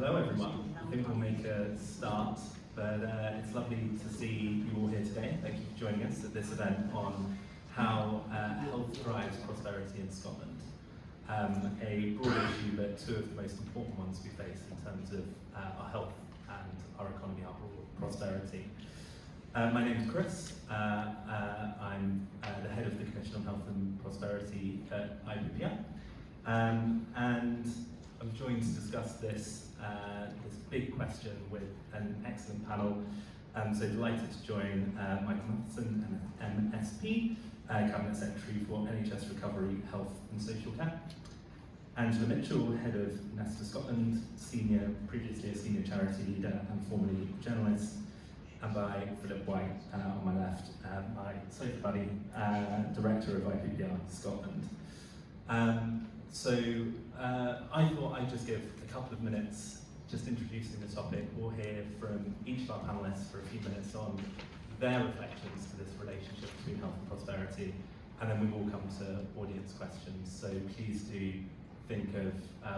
Hello everyone. I think we'll make a start, but it's lovely to see you all here today. Thank you for joining us at this event on how health drives prosperity in Scotland. A broad issue, but two of the most important ones we face in terms of our health and our economy, our prosperity. My name is Chris. I'm the head of the Commission on Health and Prosperity at IPPR. And I'm joined to discuss this big question with an excellent panel. So delighted to join Michael Matheson, MSP, Cabinet Secretary for NHS Recovery, Health and Social Care. Angela Mitchell, Head of Nesta Scotland, previously a senior charity leader and formerly journalist. And by Philip White on my left, my social buddy, Director of IPPR Scotland. I thought I'd just give a couple of minutes just introducing the topic. We'll hear from each of our panellists for a few minutes on their reflections to this relationship between health and prosperity, and then we will come to audience questions. So please do think of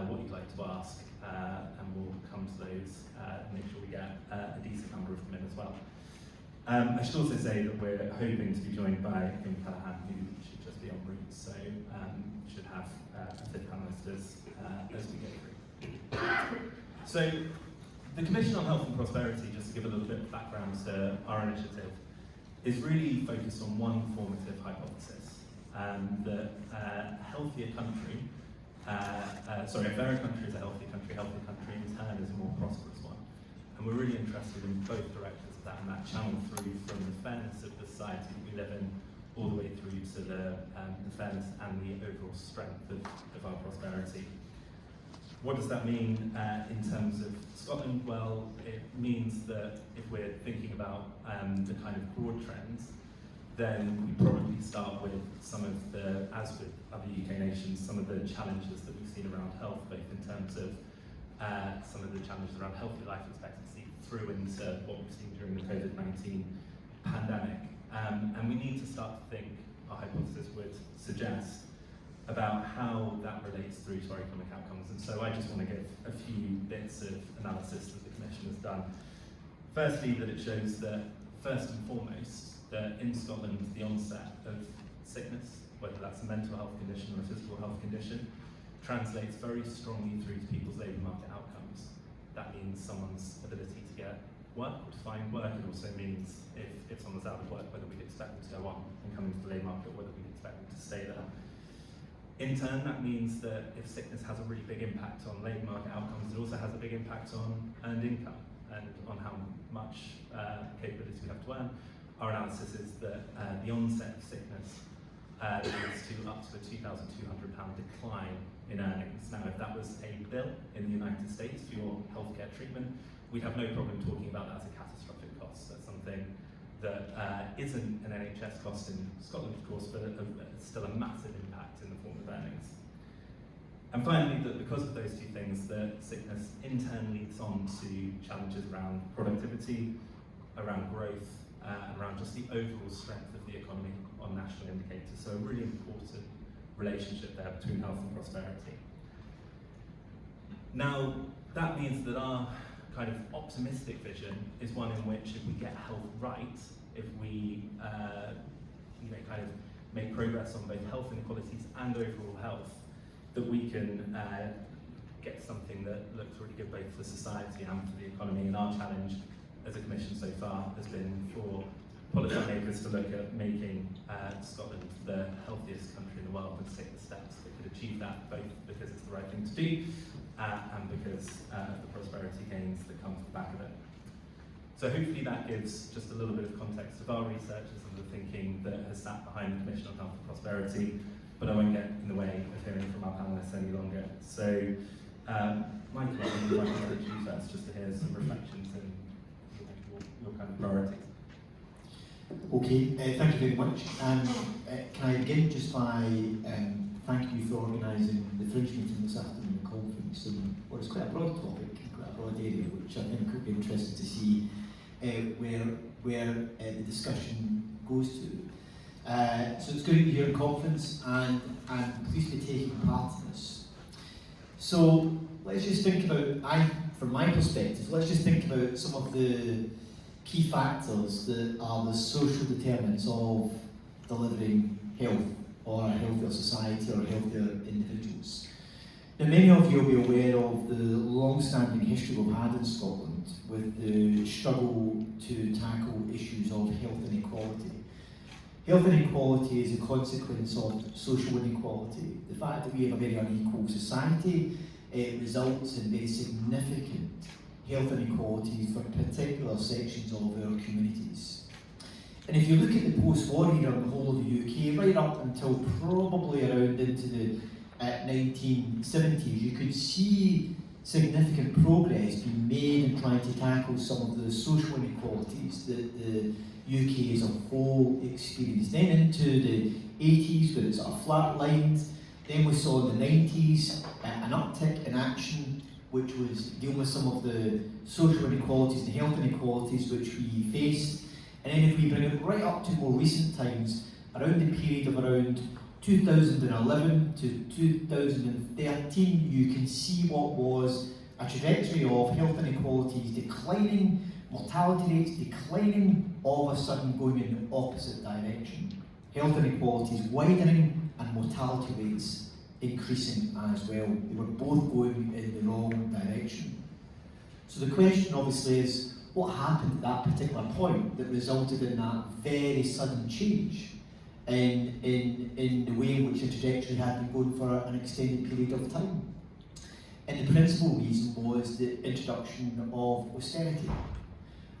what you'd like to ask, and we'll come to those and make sure we get a decent number of them in as well. I should also say that we're hoping to be joined by Kim Callahan, who should just be en route, so should have a fifth panellist as we go through. So, the Commission on Health and Prosperity, just to give a little bit of background to our initiative, is really focused on one formative hypothesis, that a fairer country is a healthier country in turn is a more prosperous one. And we're really interested in both directions of that, and that channel through from the fairness of the society that we live in, all the way through to the fairness and the overall strength of our prosperity. What does that mean in terms of Scotland? Well, it means that if we're thinking about the kind of broad trends, then we probably start with some of the, as with other UK nations, some of the challenges that we've seen around health, both in terms of some of the challenges around healthy life expectancy through into what we've seen during the COVID-19 pandemic. And we need to start to think, our hypothesis would suggest, about how that relates through to our economic outcomes. And so I just want to give a few bits of analysis that the Commission has done. Firstly, that it shows that, first and foremost, that in Scotland, the onset of sickness, whether that's a mental health condition or a physical health condition, translates very strongly through to people's labour market outcomes. That means someone's ability to get work or to find work. It also means if someone's out of work, whether we'd expect them to go on and come into the labour market, or whether we'd expect them to stay there. In turn, that means that if sickness has a really big impact on labour market outcomes, it also has a big impact on earned income and on how much capability we have to earn. Our analysis is that the onset of sickness leads to up to a £2,200 decline in earnings. Now, if that was a bill in the United States for your healthcare treatment, we'd have no problem talking about that as a catastrophic cost. That's something that isn't an NHS cost in Scotland, of course, but still a massive impact in the form of earnings. And finally, that because of those two things, that sickness in turn leads on to challenges around productivity, around growth, and around just the overall strength of the economy on national indicators. So a really important relationship there between health and prosperity. Now, that means that our kind of optimistic vision is one in which, if we get health right, if we kind of make progress on both health inequalities and overall health, that we can get something that looks really good both for society and for the economy. And our challenge as a Commission so far has been for policymakers to look at making Scotland the healthiest country in the world and take the steps that could achieve that, both because it's the right thing to do and because the prosperity gains that come off the back of it. So hopefully that gives just a little bit of context of our research and some of the thinking that has sat behind the Commission on Health and Prosperity, but I won't get in the way of hearing from our panellists any longer. So Michael, I think I'd like to you first just to hear some reflections and your kind of priorities. Okay, thank you very much. Can I begin just by thank you for organising the Fringe meeting this afternoon, the conference, and what is quite a broad topic, quite a broad area, which I think could be interesting to see where the discussion goes to. So it's good to be here in conference, and I'm pleased to be taking part in this. So let's just think about, I from my perspective, let's just think about some of the key factors that are the social determinants of delivering health, or a healthier society, or healthier individuals. Now, many of you will be aware of the long-standing history we've had in Scotland with the struggle to tackle issues of health inequality. Health inequality is a consequence of social inequality. The fact that we have a very unequal society results in very significant health inequalities for particular sections of our communities. And if you look at the post-war era in the whole of the UK, right up until probably around into the 1970s, you could see significant progress being made in trying to tackle some of the social inequalities that the UK as a whole experienced. Then into the 80s, where it's flatlined. Then we saw in the 90s an uptick in action, which was dealing with some of the social inequalities and health inequalities which we faced. And then if we bring it right up to more recent times, around the period of around 2011 to 2013, you can see what was a trajectory of health inequalities declining, mortality rates declining, all of a sudden going in the opposite direction. Health inequalities widening and mortality rates increasing as well. They were both going in the wrong direction. So the question obviously is, what happened at that particular point that resulted in that very sudden change in the way in which the trajectory had been going for an extended period of time? And the principal reason was the introduction of austerity.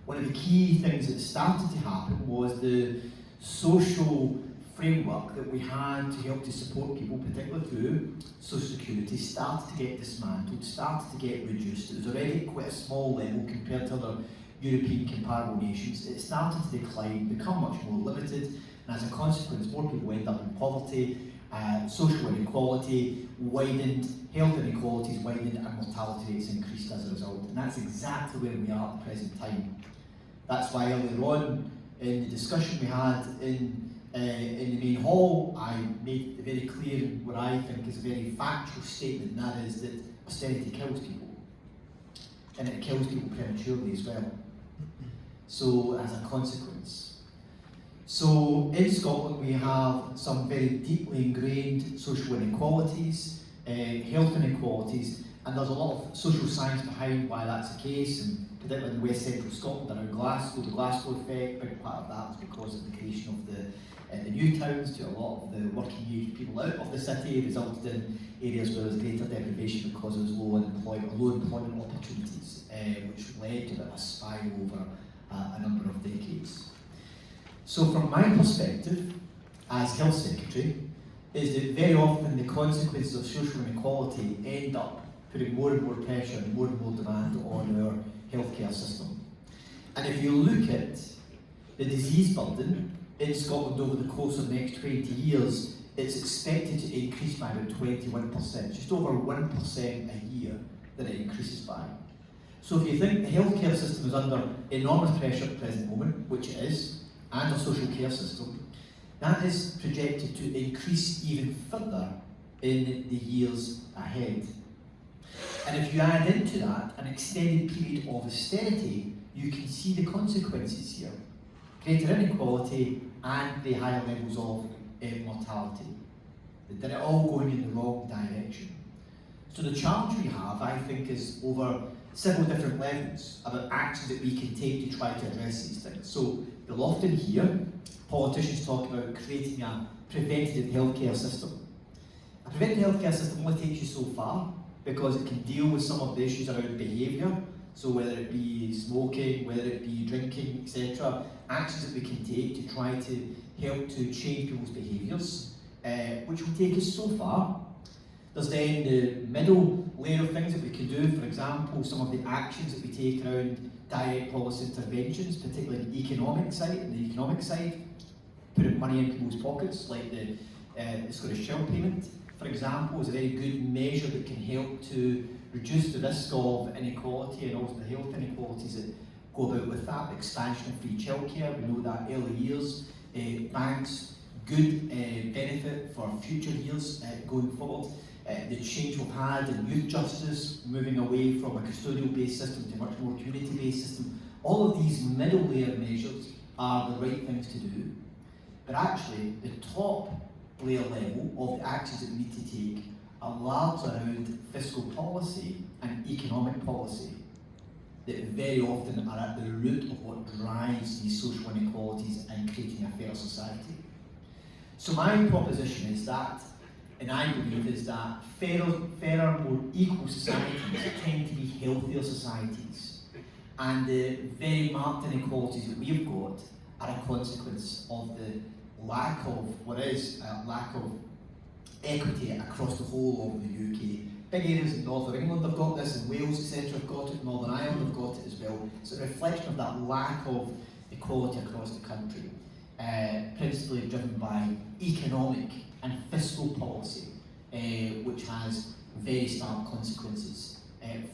One of the key things that started to happen was the social framework that we had to help to support people, particularly through social security, started to get dismantled, started to get reduced. It was already at quite a small level compared to other European comparable nations. It started to decline, become much more limited, and as a consequence, more people end up in poverty, social inequality widened, health inequalities widened, and mortality rates increased as a result. And that's exactly where we are at the present time. That's why earlier on in the discussion we had in the main hall, I made it very clear what I think is a very factual statement, and that is that austerity kills people. And it kills people prematurely as well. So, as a consequence. So, in Scotland we have some very deeply ingrained social inequalities, health inequalities, and there's a lot of social science behind why that's the case, and particularly in West Central Scotland around Glasgow, the Glasgow effect. A big part of that was because of the creation of the new towns, to a lot of the working age people out of the city, resulted in areas where there was greater deprivation because there was low employment opportunities, which led to a spiral over a number of decades. So from my perspective, as Health Secretary, is that very often the consequences of social inequality end up putting more and more pressure and more demand on our healthcare system. And if you look at the disease burden in Scotland over the course of the next 20 years, it's expected to increase by about 21%, just over 1% a year that it increases by. So if you think the healthcare system is under enormous pressure at the present moment, which it is, and our social care system, that is projected to increase even further in the years ahead. And if you add into that an extended period of austerity, you can see the consequences here. Greater inequality and the higher levels of mortality. They're all going in the wrong direction. So the challenge we have, I think, is over several different levels about actions that we can take to try to address these things. So you'll often hear politicians talk about creating a preventative healthcare system. A preventative healthcare system only takes you so far because it can deal with some of the issues around behaviour. So whether it be smoking, whether it be drinking, etc., actions that we can take to try to help to change people's behaviours, which will take us so far. There's then the middle layer of things that we can do, for example, some of the actions that we take around direct policy interventions, particularly on the economic side, putting money in people's pockets, like the Scottish Child Payment, for example, is a very good measure that can help to reduce the risk of inequality and also the health inequalities that go about with that. The expansion of free childcare, we know that early years, banks, good benefit for future years going forward. the change we've had in youth justice, moving away from a custodial-based system to a much more community-based system. All of these middle layer measures are the right things to do, but actually the top layer level of the actions that we need to take are largely around fiscal policy and economic policy that very often are at the root of what drives these social inequalities and creating a fairer society. So my proposition is that, and I believe, is that fairer, more equal societies tend to be healthier societies. And the very marked inequalities that we've got are a consequence of the lack of lack of equity across the whole of the UK. Big areas in North of England have got this, and Wales, etc. have got it, Northern Ireland have got it as well. It's a reflection of that lack of equality across the country, principally driven by economic and fiscal policy, which has very stark consequences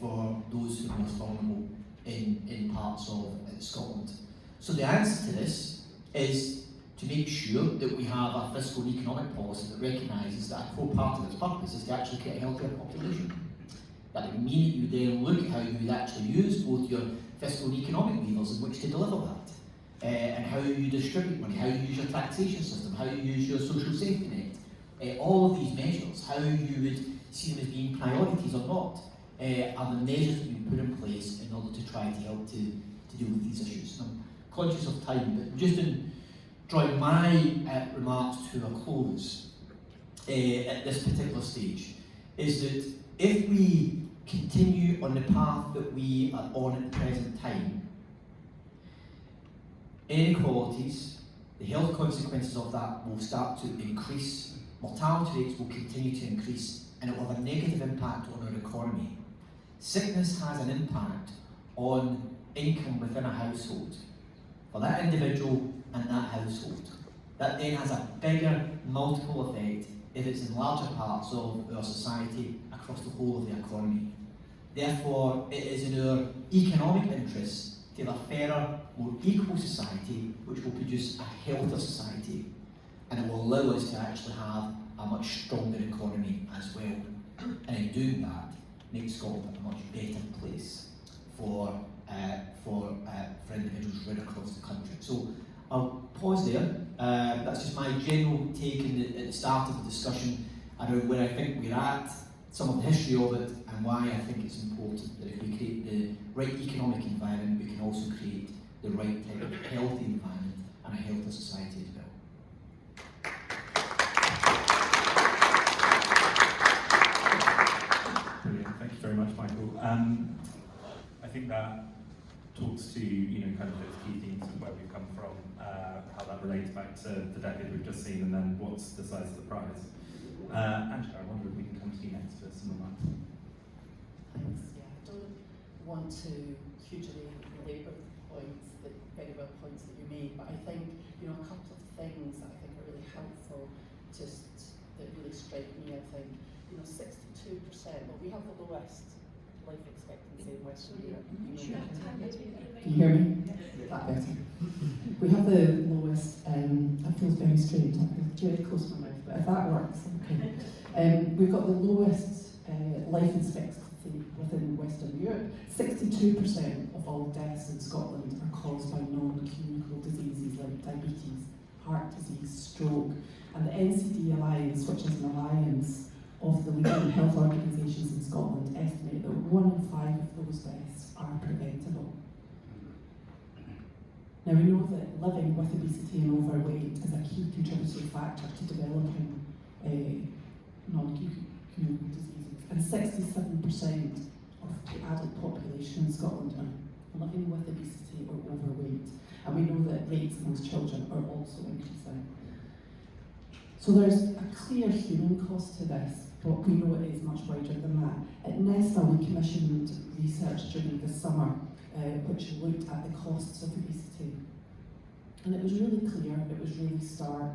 for those who are most vulnerable in parts of Scotland. So the answer to this is to make sure that we have a fiscal and economic policy that recognises that a core part of its purpose is to actually create a healthier population. That would mean that you then look at how you would actually use both your fiscal and economic levers in which to deliver that, and how you distribute money, how you use your taxation system, how you use your social safety net. All of these measures, how you would see them as being priorities or not, are the measures that we put in place in order to try to help to deal with these issues. And I'm conscious of time, but just in drawing my remarks to a close at this particular stage, is that if we continue on the path that we are on at the present time, inequalities, the health consequences of that will start to increase, mortality rates will continue to increase, and it will have a negative impact on our economy. Sickness has an impact on income within a household, for that individual and that household. That then has a bigger multiple effect if it's in larger parts of our society across the whole of the economy. Therefore, it is in our economic interests to have a fairer, more equal society which will produce a healthier society, and it will allow us to actually have a much stronger economy as well. And in doing that, make Scotland a much better place for individuals right across the country. So I'll pause there. That's just my general take at the start of the discussion around where I think we're at, some of the history of it, and why I think it's important that if we create the right economic environment, we can also create the right type of healthy environment and a healthier society as well. Brilliant. Thank you very much, Michael. I think that talks to kind of those key themes of where we've come from, how that relates back to the decade we've just seen, and then what's the size of the prize. Angela, I wonder if we can come to you next for some of that. Thanks. Yeah, I don't want to hugely labour the very well points that you made, but I think a couple of things that I think are really helpful, just that really strike me. I think 62%. Well, we have the lowest life expectancy in Western Europe. Can you hear me? That better. We have the lowest, that feels very strange, I'm very close to my mouth, but if that works, okay. We've got the lowest life expectancy within Western Europe. 62% of all deaths in Scotland are caused by non-communicable diseases like diabetes, heart disease, stroke, and the NCD Alliance, which is an alliance of the leading health organisations in Scotland, estimate that 1 in 5 of those deaths are preventable. Now we know that living with obesity and overweight is a key contributing factor to developing non-communicable diseases, and 67% of the adult population in Scotland are living with obesity or overweight, and we know that rates amongst children are also increasing. So there's a clear human cost to this, but we know it is much wider than that. At Nesta, we commissioned research during the summer which looked at the costs of obesity. And it was really clear, it was really stark.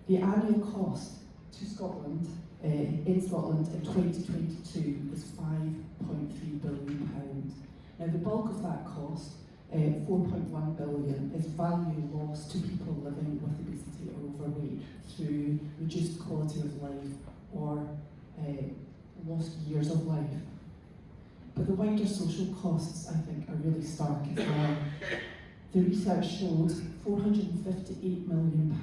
The annual cost to Scotland, in Scotland in 2022 is £5.3 billion. Now the bulk of that cost, £4.1 billion, is value lost to people living with obesity or overweight through reduced quality of life or lost years of life. But the wider social costs, I think, are really stark as well. The research showed £458 million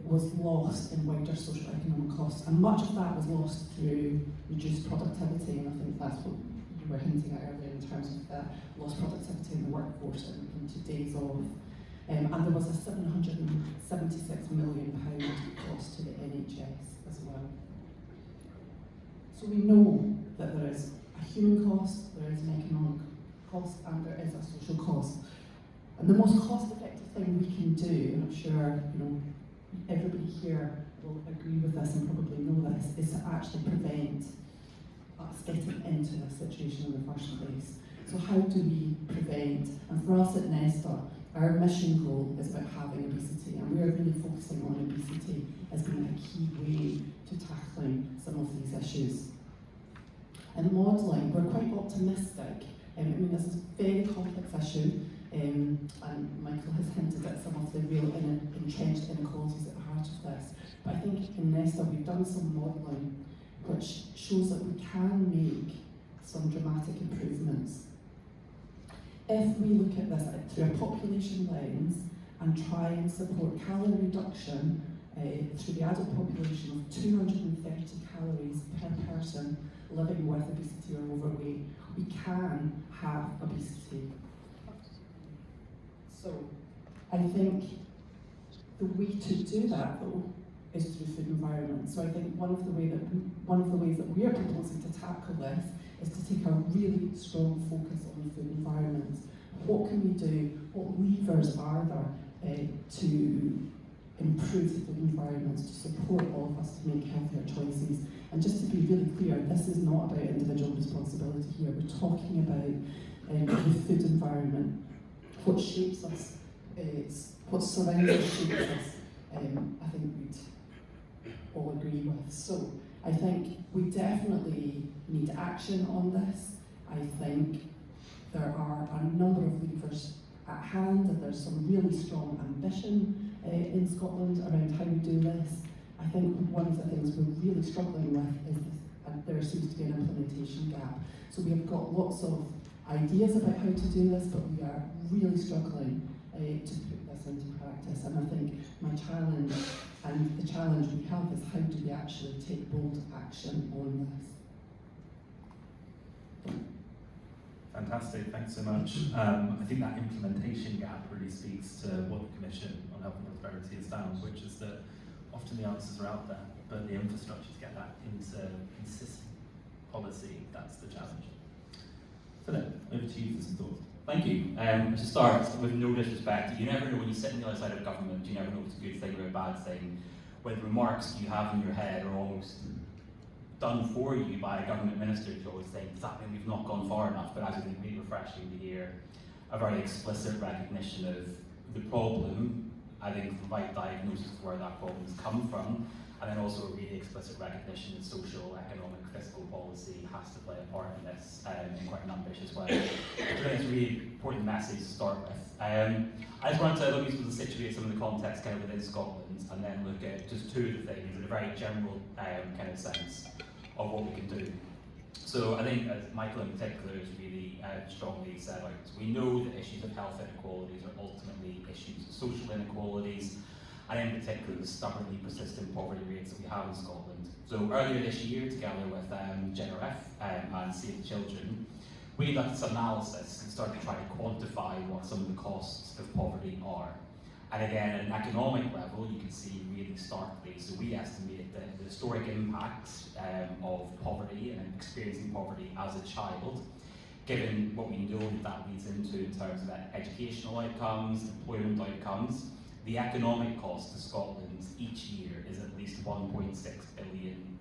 was lost in wider social economic costs, and much of that was lost through reduced productivity, and I think that's what you were hinting at earlier in terms of that lost productivity in the workforce and into days off. And there was a £776 million cost to the NHS as well. So we know that there is a human cost, there is an economic cost, and there is a social cost. And the most cost-effective thing we can do, and I'm sure everybody here will agree with this and probably know this, is to actually prevent us getting into this situation in the first place. So how do we prevent? And for us at Nesta, our mission goal is about having obesity, and we're really focusing on obesity as being a key way to tackling some of these issues. And modelling, we're quite optimistic. This is a very complex issue, and Michael has hinted at some of the real entrenched inequalities at the heart of this. But I think in Nesta we've done some modelling which shows that we can make some dramatic improvements. If we look at this through a population lens and try and support calorie reduction through the adult population of 230 calories per person living with obesity or overweight, we can have obesity. So I think the way to do that though is through food environment. So I think one of the ways that we are proposing to tackle this is to take a really strong focus on the food environment. What can we do? What levers are there to improve the food environment, to support all of us to make healthier choices? And just to be really clear, this is not about individual responsibility here. We're talking about the food environment, what shapes us, what surrounds us shapes us. I think we'd all agree with. So I think we definitely need action on this. I think there are a number of levers at hand, and there's some really strong ambition in Scotland around how we do this. I think one of the things we're really struggling with is there seems to be an implementation gap. So we have got lots of ideas about how to do this, but we are really struggling to put this into practice. And I think my challenge, and the challenge we have, is how do we actually take bold action on this? Fantastic, thanks so much. I think that implementation gap really speaks to what the Commission on Health and Prosperity has found, which is that often the answers are out there, but the infrastructure to get that into consistent policy, that's the challenge. Philip, over to you for some thoughts. Thank you. To start, with no disrespect, you never know when you sit on the other side of government, you never know if it's a good thing or a bad thing, when the remarks you have in your head are almost done for you by a government minister. You always think, does that mean we've not gone far enough? But actually, it's really refreshing to hear a very explicit recognition of the problem, I think the right diagnosis of where that problem's come from, and then also a really explicit recognition that social, economic, fiscal policy has to play a part in this in quite an ambitious way. So I think it's a really important message to start with. I just wanted to look to situate some of the context kind of within Scotland, and then look at just two of the things in a very general kind of sense of what we can do. So I think, as Michael in particular has really strongly said out, we know that issues of health inequalities are ultimately issues of social inequalities, and in particular the stubbornly persistent poverty rates that we have in Scotland. So earlier this year, together with GenRF and Save the Children, we conducted some analysis and started to try to quantify what some of the costs of poverty are. And again, at an economic level, you can see really starkly. So we estimate that the historic impacts of poverty and experiencing poverty as a child, given what we know that leads into in terms of educational outcomes, employment outcomes, the economic cost to Scotland each year is at least £1.6 billion.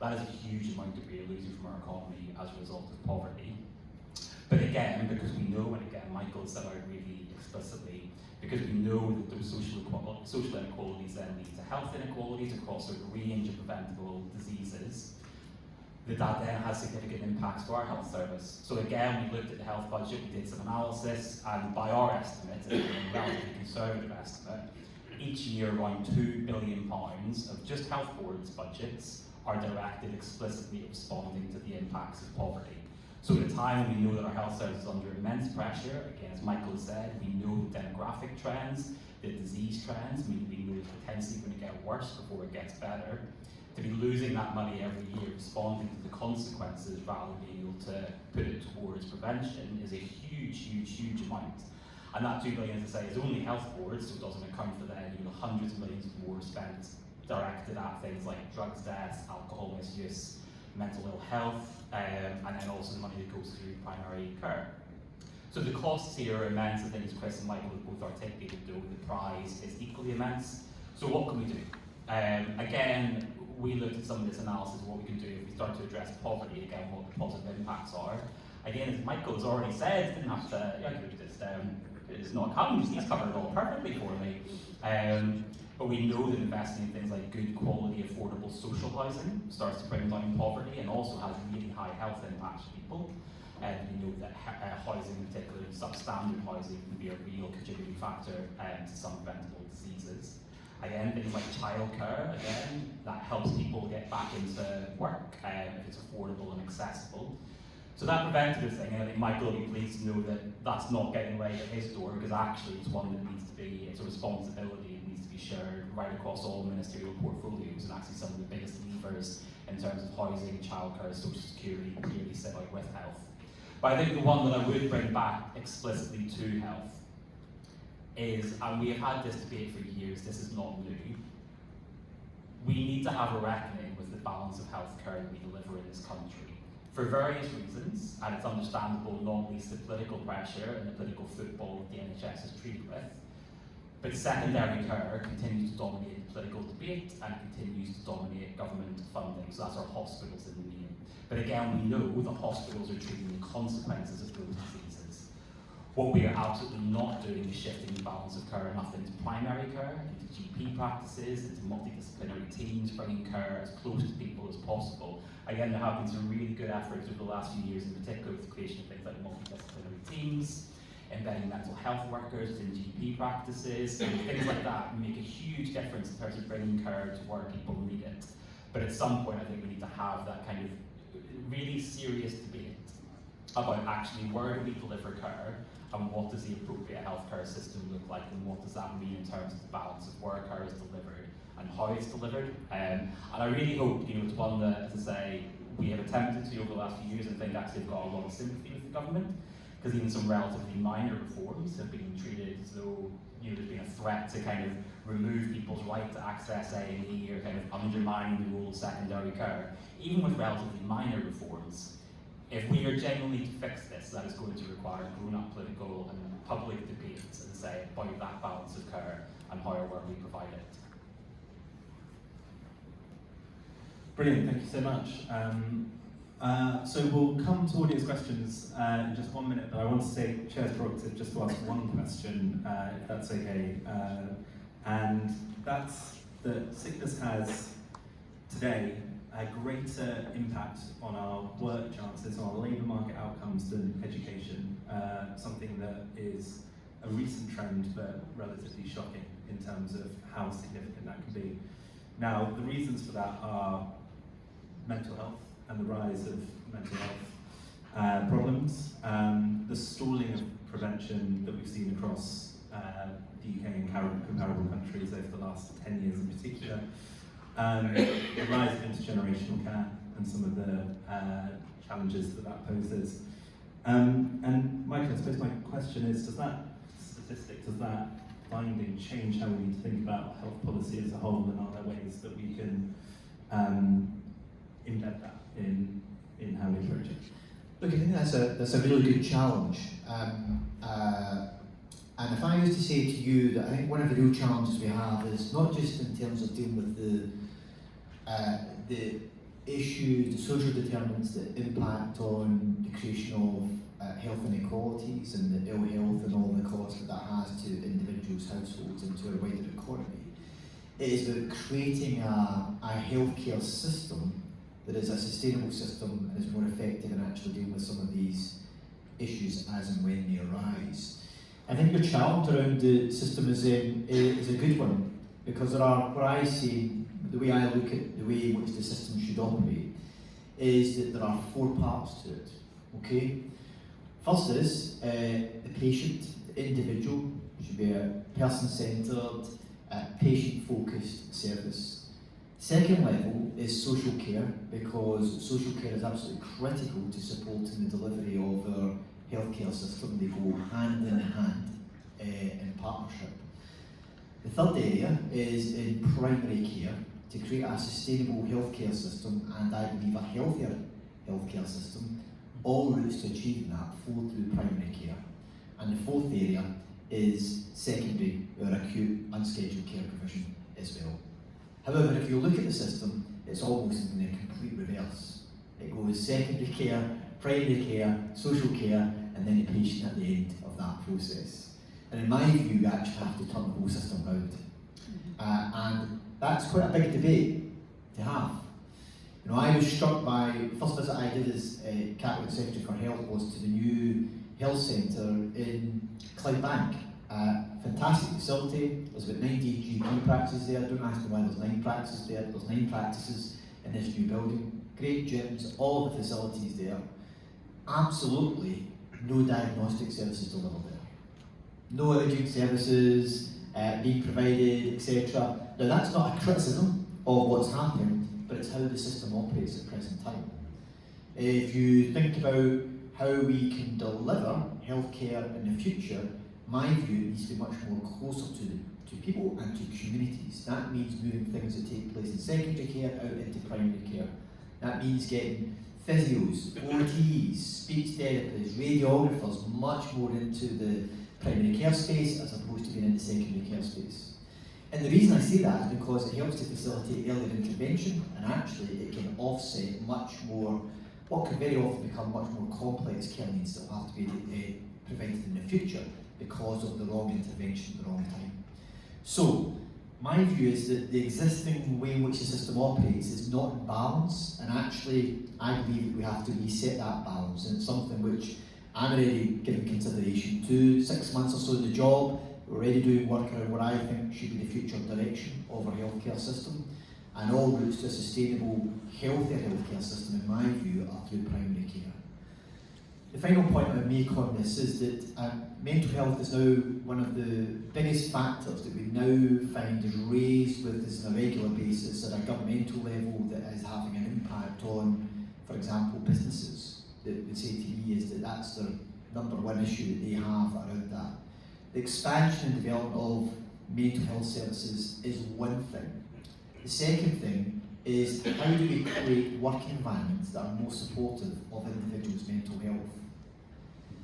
That is a huge amount that we are losing from our economy as a result of poverty. But again, because we know, and again Michael said out really explicitly, because we know that those social inequalities then lead to health inequalities across a range of preventable diseases, that then has significant impacts to our health service. So again, we looked at the health budget, we did some analysis, and by our estimate, a relatively conservative estimate, each each year around £2 billion of just health boards' budgets are directed explicitly at responding to the impacts of poverty. So at a time when we know that our health service is under immense pressure, again, as Michael has said, we know the demographic trends, the disease trends, we know it's potentially going to get worse before it gets better. To be losing that money every year responding to the consequences rather than being able to put it towards prevention is a huge amount. And that 2 billion, as I say, is only health boards, so it doesn't account for the hundreds of millions more spent directed at things like drugs deaths, alcohol misuse, mental ill health, and then also the money that goes through primary care. So the costs here are immense. I think as Chris and Michael have both articulated, though, the prize is equally immense. So what can we do? Again, we looked at some of this analysis of what we can do if we start to address poverty, again, what the positive impacts are. Again, as Michael has already said, didn't have to, I could have just, it's not come, he's covered it all perfectly for me. But we know that investing in things like good quality, affordable social housing starts to bring down poverty and also has really high health impacts for people. And we know that housing, in particular substandard housing, can be a real contributing factor to some preventable diseases. Again, things like childcare, again, that helps people get back into work if it's affordable and accessible. So that preventative thing, and I think Michael will be pleased to know that that's not getting right at his door, because actually it's one that needs to be, it's a responsibility, it needs to be shared right across all ministerial portfolios, and actually some of the biggest levers in terms of housing, childcare, social security clearly sit out with health. But I think the one that I would bring back explicitly to health is, and we have had this debate for years, this is not new, we need to have a reckoning with the balance of healthcare that we deliver in this country. For various reasons, and it's understandable, not least the political pressure and the political football that the NHS is treated with, but secondary care continues to dominate the political debate and continues to dominate government funding, so that's our hospitals in the main. But again, we know the hospitals are treating the consequences of those diseases. What we are absolutely not doing is shifting the balance of care enough into primary care, into GP practices, into multidisciplinary teams, bringing care as close to people as possible. Again, there have been some really good efforts over the last few years, in particular with the creation of things like multidisciplinary teams, embedding mental health workers in GP practices, and things like that make a huge difference in terms of bringing care to where people need it. But at some point, I think we need to have that kind of really serious debate about actually where do we deliver care and what does the appropriate healthcare system look like, and what does that mean in terms of the balance of where care is delivered and how it's delivered. And I really hope, it's one that, as I say, we have attempted to over the last few years, and I think actually have got a lot of sympathy with the government, because even some relatively minor reforms have been treated as though there's been a threat to kind of remove people's right to access A&E or kind of undermining the role of secondary care. Even with relatively minor reforms, if we are genuinely to fix this, that is going to require grown-up political and public debates, and say, about that balance of care and how or where we provide it. Brilliant, thank you so much. So we'll come to audience questions in just 1 minute, but I want to say Chair's prerogative just to ask one question, if that's okay. And that's that sickness has today a greater impact on our work chances, on our labour market outcomes than education, something that is a recent trend but relatively shocking in terms of how significant that can be. Now, the reasons for that are mental health and the rise of mental health problems, the stalling of prevention that we've seen across the UK and comparable countries over the last 10 years in particular, the rise of intergenerational care and some of the challenges that poses. And Michael, I suppose my question is, does that statistic, does that finding change how we need to think about health policy as a whole, and are there ways that we can embed that in how we approach it? Look, I think that's a really good challenge. And if I was to say to you that I think one of the real challenges we have is not just in terms of dealing with the issues, the social determinants that impact on the creation of health inequalities and the ill health and all the costs that has to individuals, households, and to our wider economy. It is about creating a healthcare system that is a sustainable system and is more effective in actually dealing with some of these issues as and when they arise. I think your challenge around the system is a good one. because there are, what I see, the way I look at the way in which the system should operate, is that there are 4 parts to it, okay? First is the patient, the individual, should be a person-centred, patient-focused service. Second level is social care, because social care is absolutely critical to supporting the delivery of our healthcare system. They go hand in hand in partnership. The third area is in primary care, to create a sustainable healthcare system, and I believe a healthier healthcare system. All routes to achieving that flow through primary care. And the fourth area is secondary or acute unscheduled care provision as well. However, if you look at the system, it's almost in the complete reverse. It goes secondary care, primary care, social care, and then the patient at the end of that process. And in my view, you actually have to turn the whole system round. And that's quite a big debate to have. You know, I was struck by, the first visit I did as Cabinet Secretary for Health was to the new health centre in Clydebank. Fantastic facility. There's about 90 GP practices there. Don't ask me why there's 9 practices there. There's 9 practices in this new building. Great gyms, all the facilities there. Absolutely no diagnostic services delivered there. No imaging services being provided, etc. Now that's not a criticism of what's happened, but it's how the system operates at present time. If you think about how we can deliver healthcare in the future, my view, it needs to be much more closer to people and to communities. That means moving things that take place in secondary care out into primary care. That means getting physios, OTs, speech therapists, radiographers much more into the primary care space as opposed to being in the secondary care space. And the reason I say that is because it helps to facilitate earlier intervention, and actually it can offset much more, what can very often become much more complex care needs that will have to be prevented in the future because of the wrong intervention at the wrong time. So, my view is that the existing way in which the system operates is not in balance, and actually I believe that we have to reset that balance, and it's something which I'm already giving consideration to. 6 months or so in the job, we're already doing work around what I think should be the future direction of our healthcare system, and all routes to a sustainable, healthier healthcare system, in my view, are through primary care. The final point I would make on this is that mental health is now one of the biggest factors that we now find is raised with us on a regular basis at a governmental level that is having an impact on, for example, businesses that would say to me is that that's their number one issue that they have around that. The expansion and development of mental health services is one thing. The second thing is how do we create work environments that are more supportive of individuals' mental health?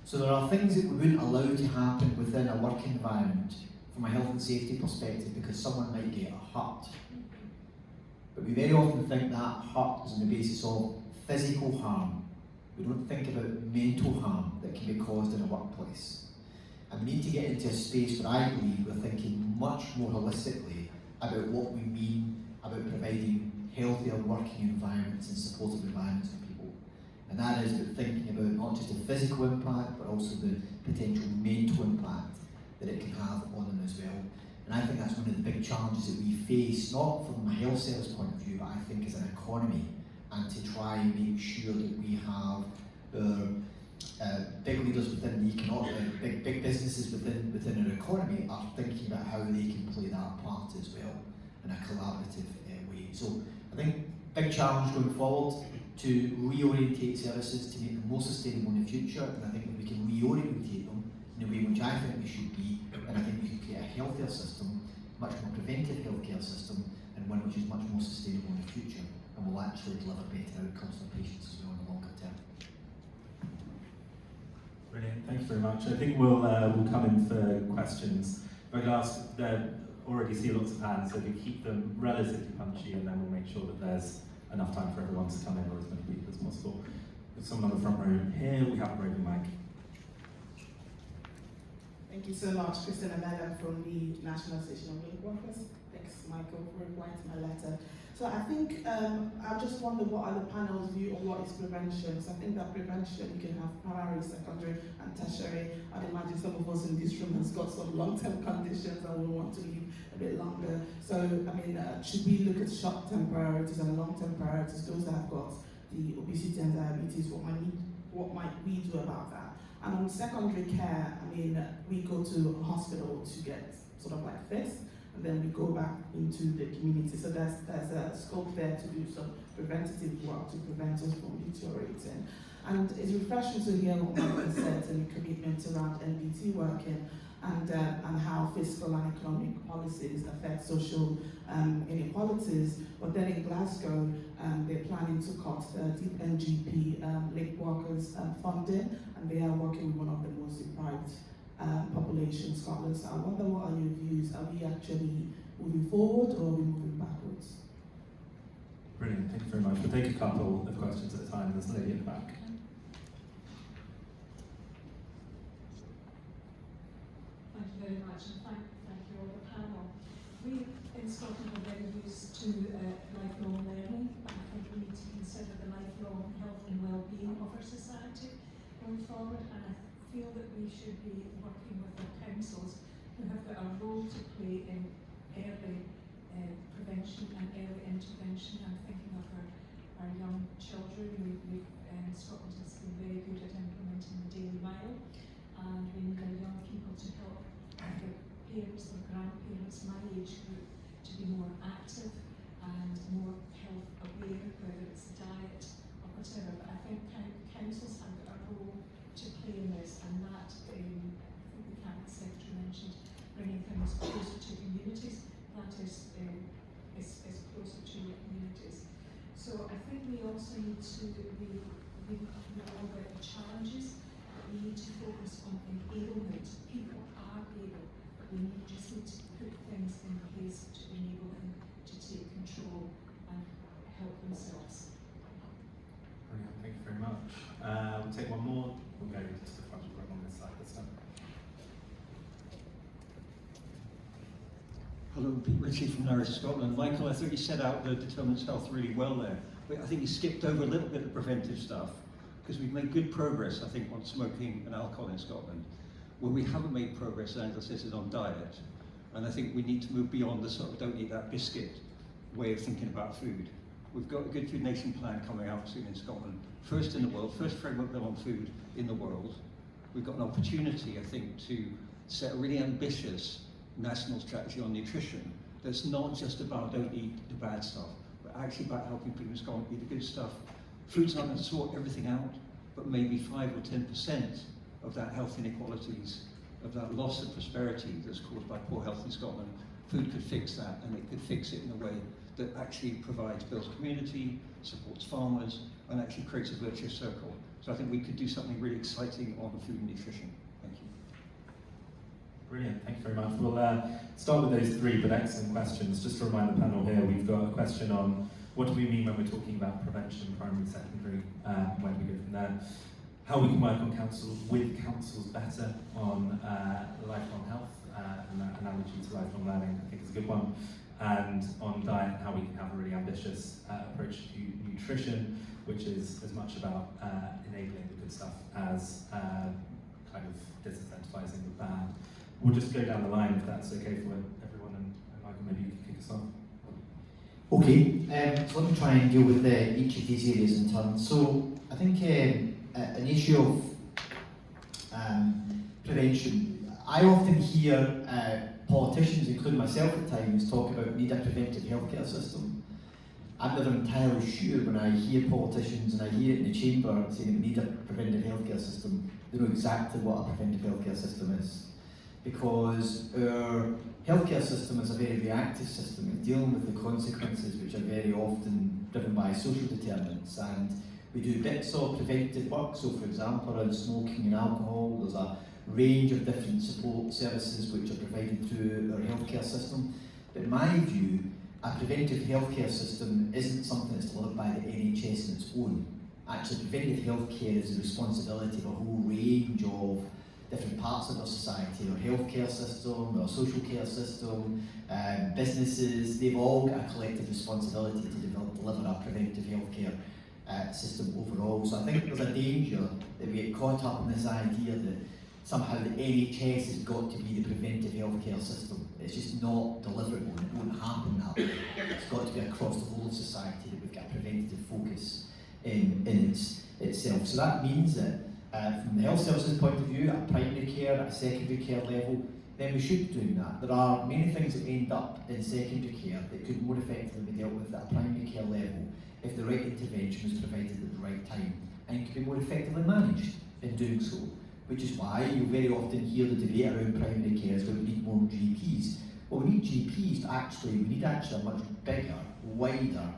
So there are things that we wouldn't allow to happen within a work environment from a health and safety perspective because someone might get hurt. But we very often think that hurt is on the basis of physical harm. We don't think about mental harm that can be caused in a workplace. And we need to get into a space where I believe we're thinking much more holistically about what we mean about providing healthier working environments and supportive environments for people. And that is about thinking about not just the physical impact, but also the potential mental impact that it can have on them as well. And I think that's one of the big challenges that we face, not from a health service point of view, but I think as an economy, and to try and make sure that we have big leaders within the economy, big businesses within our economy are thinking about how they can play that part as well in a collaborative way. So I think big challenge going forward to reorientate services to make them more sustainable in the future, and I think that we can reorientate them in a way which I think they should be, and I think we can create a healthier system, much more preventive healthcare system, and one which is much more sustainable in the future and will actually deliver better outcomes for patients as well in the longer term. Brilliant, thanks very much. I think we'll come in for questions. I'd ask, already see lots of hands, so we keep them relatively punchy, and then we'll make sure that there's enough time for everyone to come in, or as many people as possible. There's someone on the front row here, we have a roving mic. Thank you so much, Christina Madam from the National Association of Link Workers. Thanks, Michael, for replying to my letter. So So I think I just wonder what are the panel's view on what is prevention. So I think that prevention, you can have primary, secondary, and tertiary. I'd imagine some of us in this room has got some long-term conditions and will want to live a bit longer. So I mean, should we look at short-term priorities and long-term priorities? Those that have got the obesity and diabetes, what might we do about that? And on secondary care, I mean, we go to a hospital to get sort of like fit, and then we go back into the community. So there's a scope there to do some preventative work to prevent us from deteriorating. And it's refreshing to hear what Michael said and the commitment around NBT working and how fiscal and economic policies affect social inequalities. But then in Glasgow, they're planning to cut the deep NGP link workers funding, and they are working with one of the most deprived population, Scotland. So I wonder, what are your views? Are we actually moving forward or are we moving backwards? Brilliant, thank you very much. We'll take a couple of questions at a time. There's a lady at the back. Thank you very much, and thank you all the panel. We in Scotland are very used to lifelong learning, but I think we need to consider the lifelong health and well-being of our society going forward, and I feel that we should be working with our councils who have got a role to play in early prevention and early intervention. I'm thinking of our young children. Scotland has been very good at implementing the Daily Mile, and we need our young people to help their parents or grandparents, my age group, to be more active and more health aware, whether it's diet or whatever. But I think councils have got a role to play in this, and that, I think the Cabinet Secretary mentioned bringing things closer to communities. That is closer to your communities. So I think we also need to we know about the challenges, but we need to focus on enablement. People are able, but we need to put things in place to enable them to take control and help themselves. Brilliant, thank you very much. We'll take one more. We'll go to the front row on this side this time. Hello, Pete Ritchie from Norwich, Scotland. Michael, I thought you set out the determinants health really well there. But I think you skipped over a little bit of preventive stuff, because we've made good progress, I think, on smoking and alcohol in Scotland. Where we haven't made progress, as Angela says, is on diet. And I think we need to move beyond the sort of don't eat that biscuit way of thinking about food. We've got a Good Food Nation plan coming out soon in Scotland. First in the world, first framework bill on food in the world. We've got an opportunity, I think, to set a really ambitious national strategy on nutrition that's not just about don't eat the bad stuff, but actually about helping people in Scotland eat the good stuff. Food's not going to sort everything out, but maybe 5 or 10% of that health inequalities, of that loss of prosperity that's caused by poor health in Scotland, food could fix that, and it could fix it in a way that actually builds community, supports farmers, and actually creates a virtuous circle. So I think we could do something really exciting on food and nutrition. Thank you. Brilliant, thank you very much. We'll start with those three, but excellent questions. Just to remind the panel here, we've got a question on what do we mean when we're talking about prevention, primary, secondary, where do we go from there? How we can work on with councils better on lifelong health, and that analogy to lifelong learning I think is a good one. And on diet, how we can have a really ambitious approach to nutrition, which is as much about enabling the good stuff as kind of disincentivizing the bad. We'll just go down the line if that's okay for everyone, and Michael, maybe you can kick us off. Okay, so let me try and deal with each of these areas in turn. So I think an issue of prevention. I often hear politicians, including myself at times, talk about need a preventive healthcare system. I'm never entirely sure when I hear politicians and I hear it in the chamber saying we need a preventive healthcare system, they know exactly what a preventive healthcare system is. Because our healthcare system is a very reactive system. It's dealing with the consequences which are very often driven by social determinants, and we do bits of preventive work. So for example, around smoking and alcohol, there's a range of different support services which are provided through our healthcare system. But in my view, a preventive healthcare system isn't something that's delivered by the NHS on its own. Actually, preventive healthcare is the responsibility of a whole range of different parts of our society, our healthcare system, our social care system, businesses, they've all got a collective responsibility to deliver our preventive healthcare system overall. So I think there's a danger that we get caught up in this idea that somehow the NHS has got to be the preventive healthcare system. It's just not deliverable, and it won't happen that way. It's got to be across the whole of society that we've got a preventative focus in itself. So that means that from the health services point of view, at primary care, at a secondary care level, then we should be doing that. There are many things that end up in secondary care that could more effectively be dealt with at a primary care level if the right intervention was provided at the right time, and could be more effectively managed in doing so. Which is why you very often hear the debate around primary care is that we need more GPs. Well, we need GPs, but we need a much bigger, wider,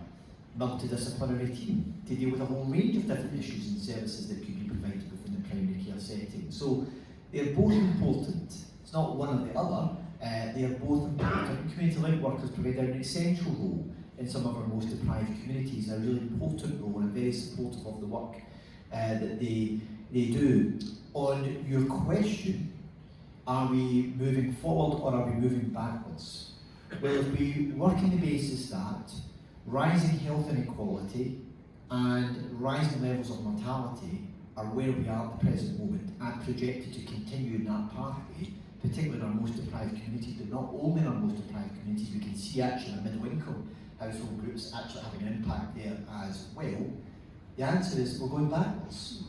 multidisciplinary team to deal with a whole range of different issues and services that could be provided within the primary care setting. So they're both important. It's not one or the other. They are both important. Community link workers provide an essential role in some of our most deprived communities, a really important role, and very supportive of the work that they do. On your question, are we moving forward or are we moving backwards? Well, if we work on the basis that rising health inequality and rising levels of mortality are where we are at the present moment and projected to continue in that pathway, particularly in our most deprived communities, but not only in our most deprived communities, we can see actually in middle income household groups actually having an impact there as well. The answer is we're going backwards.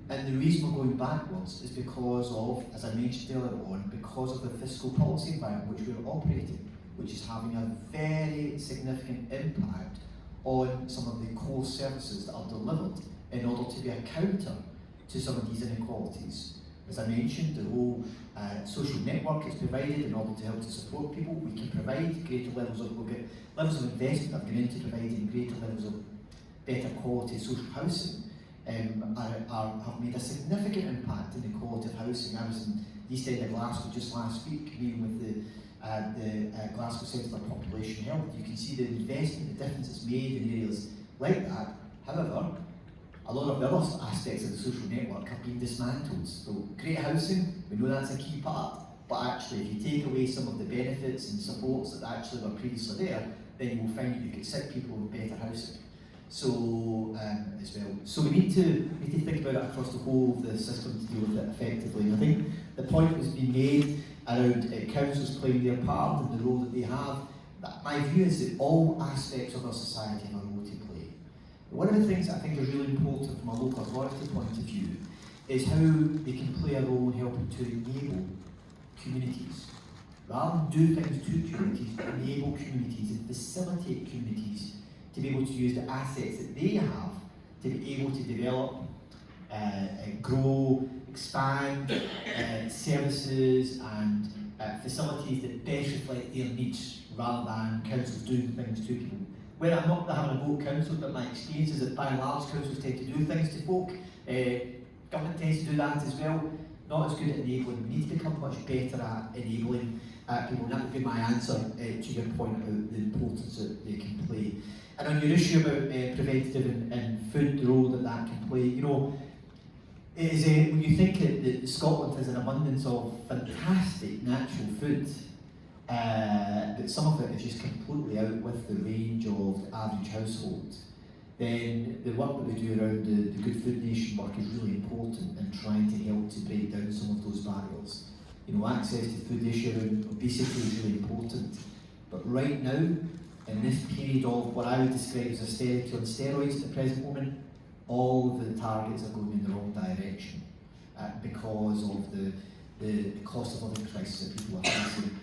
And the reason we're going backwards is because of, as I mentioned earlier on, because of the fiscal policy environment which we're operating, which is having a very significant impact on some of the core services that are delivered in order to be a counter to some of these inequalities. As I mentioned, the whole social network is provided in order to help to support people. We can provide greater levels of, we'll get levels of investment that have gone into providing greater levels of better quality social housing. Have made a significant impact in the quality of housing. I was in the East End of Glasgow just last week, meeting with the Glasgow Centre for Population Health. You can see the investment, the difference it's made in areas like that. However, a lot of the other aspects of the social network have been dismantled. So great housing, we know that's a key part, but actually if you take away some of the benefits and supports that actually were previously there, then you will find that you could sit people with better housing. So as well. So we need to think about it across the whole of the system to deal with it effectively. And I think the point has been made around councils playing their part and the role that they have. That my view is that all aspects of our society have a role to play. One of the things I think is really important from a local authority point of view is how they can play a role in helping to enable communities. Rather than do things to communities, but enable communities and facilitate communities to be able to use the assets that they have to be able to develop, grow, expand services and facilities that best reflect their needs rather than councils doing things to people. Where I'm not having a vote council, but my experience is that by and large councils tend to do things to folk. Government tends to do that as well. Not as good at enabling. We need to become much better at enabling people, and that would be my answer to your point about the importance that they can play. And on your issue about preventative and food, the role that that can play, you know, it is when you think that Scotland has an abundance of fantastic natural food, but some of it is just completely out with the range of the average household, then the work that we do around the Good Food Nation work is really important in trying to help to break down some of those barriers. You know, access to food issue around obesity is really important, but right now, in this period of what I would describe as austerity on steroids at the present moment, all of the targets are going in the wrong direction because of the cost of living crisis that people are facing.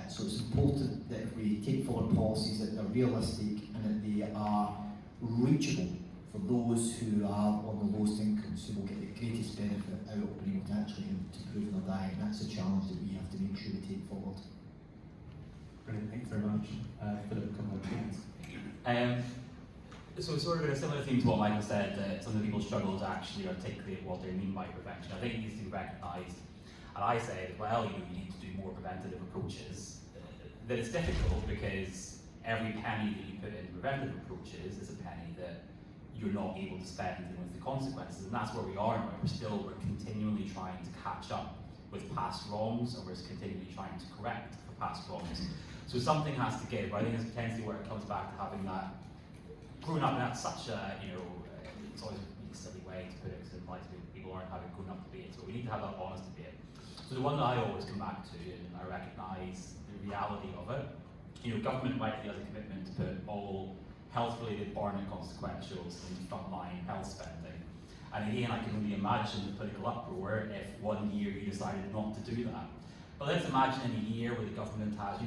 So it's important that if we take forward policies that are realistic and that they are reachable for those who are on the lowest incomes, who will get the greatest benefit out of being able to actually improve their diet. And that's a challenge that we have to make sure we take forward. Brilliant, thanks very much. Philip, a couple of points. So sort of in a similar theme to what Michael said, that some of the people struggle to actually articulate what they mean by prevention. I think it needs to be recognised. And I said, well, you need to do more preventative approaches. That it's difficult because every penny that you put into preventative approaches is a penny that you're not able to spend and with the consequences. And that's where we are now. We're continually trying to catch up with past wrongs, and we're continually trying to correct for past wrongs. So something has to give. I think it's potentially where it comes back to having that, growing up in that such a, it's always a really silly way to put it, because it implies people aren't having grown up debates, but we need to have that honest debate. So the one that I always come back to, and I recognise the reality of it, government rightly has a commitment to put all health-related barring consequentials into frontline health spending. And again, I can only imagine the political uproar if one year you decided not to do that. But let's imagine in a year where the government has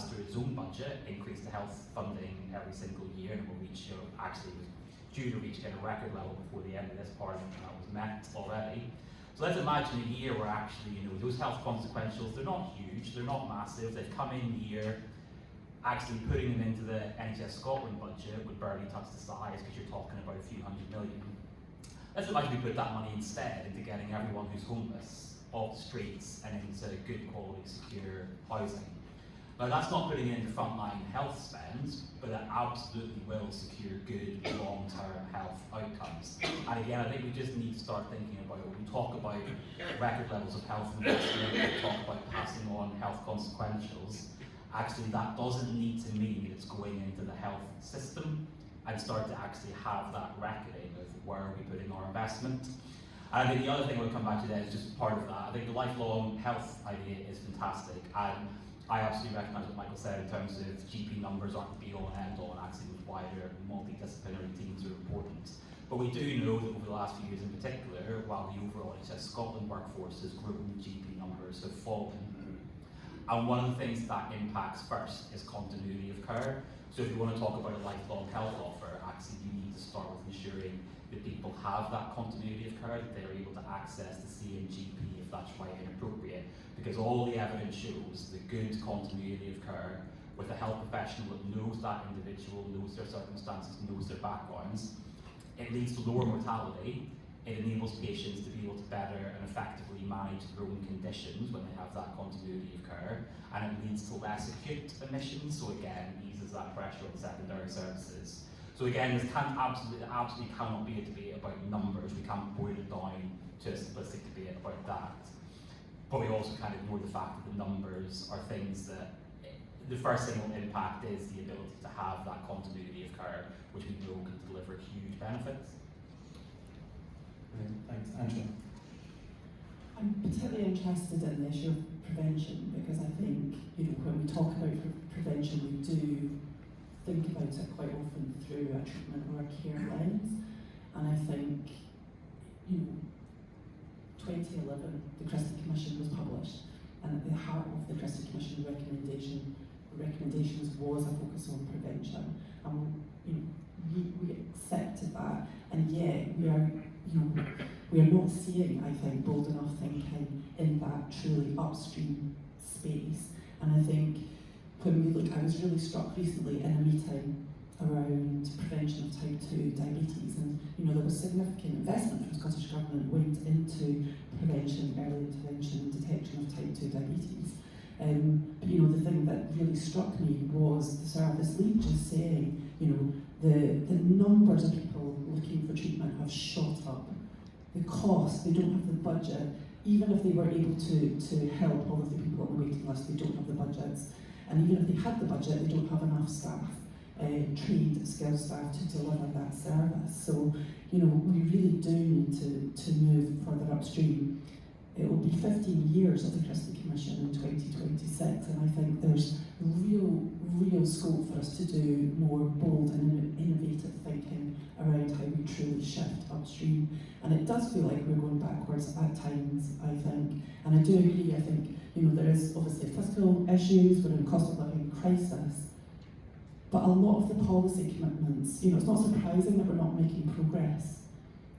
through its own budget increased the health funding every single year, and will reach, actually was due to reach a record level before the end of this parliament, and that was met already. So let's imagine a year where actually, those health consequentials, they're not huge, they're not massive, they've come in here. Actually putting them into the NHS Scotland budget would barely touch the size, because you're talking about a few hundred million. Let's imagine we put that money instead into getting everyone who's homeless off the streets and into good quality, secure housing. Now that's not putting it into frontline health spends, but it absolutely will secure good long-term health outcomes. And again, I think we just need to start thinking about, when we talk about record levels of health investment, we talk about passing on health consequentials, actually that doesn't need to mean it's going into the health system, and start to actually have that reckoning of where are we putting our investment. And I think the other thing we'll come back to today is just part of that. I think the lifelong health idea is fantastic, and I absolutely recognise what Michael said in terms of GP numbers aren't the be-all and end-all, and actually those wider multidisciplinary teams are important. But we do know that over the last few years in particular, while the overall NHS Scotland workforce has grown, GP numbers have fallen. And one of the things that impacts first is continuity of care. So if you want to talk about a lifelong health offer, actually you need to start with ensuring that people have that continuity of care, that they're able to access the same GP if that's right and appropriate. Because all the evidence shows the good continuity of care with a health professional that knows that individual, knows their circumstances, knows their backgrounds, it leads to lower mortality. It enables patients to be able to better and effectively manage their own conditions when they have that continuity of care, and it leads to less acute admissions, so again, eases that pressure on secondary services. So again, this absolutely cannot be a debate about numbers. We can't boil it down to a simplistic debate about that. But we also can't ignore the fact that the numbers are things that, the first thing will impact is the ability to have that continuity of care, which we know can deliver huge benefits. Brilliant. Thanks. Angela? I'm particularly interested in the issue of prevention, because I think, when we talk about prevention, we do think about it quite often through a treatment or a care lens. And I think, 2011, the Christie Commission was published, and at the heart of the Christie Commission recommendations was a focus on prevention. And we accepted that, and yet we are not seeing, I think, bold enough thinking in that truly upstream space. And I think when we look, I was really struck recently in a meeting around prevention of type 2 diabetes, and there was significant investment from Scottish Government went into prevention, early intervention and detection of type 2 diabetes. But the thing that really struck me was the service lead just saying, the numbers of people looking for treatment have shot up. The cost, they don't have the budget. Even if they were able to help all of the people on the waiting list, they don't have the budgets. And even if they had the budget, they don't have enough staff, trained, skilled staff to deliver that service. So, we really do need to move further upstream. It will be 15 years of the Christie Commission in 2026, and I think there's real scope for us to do more bold and innovative thinking around how we truly shift upstream. And it does feel like we're going backwards at times, I think. And I do agree, I think, there is obviously fiscal issues, we're in a cost of living crisis, but a lot of the policy commitments, it's not surprising that we're not making progress.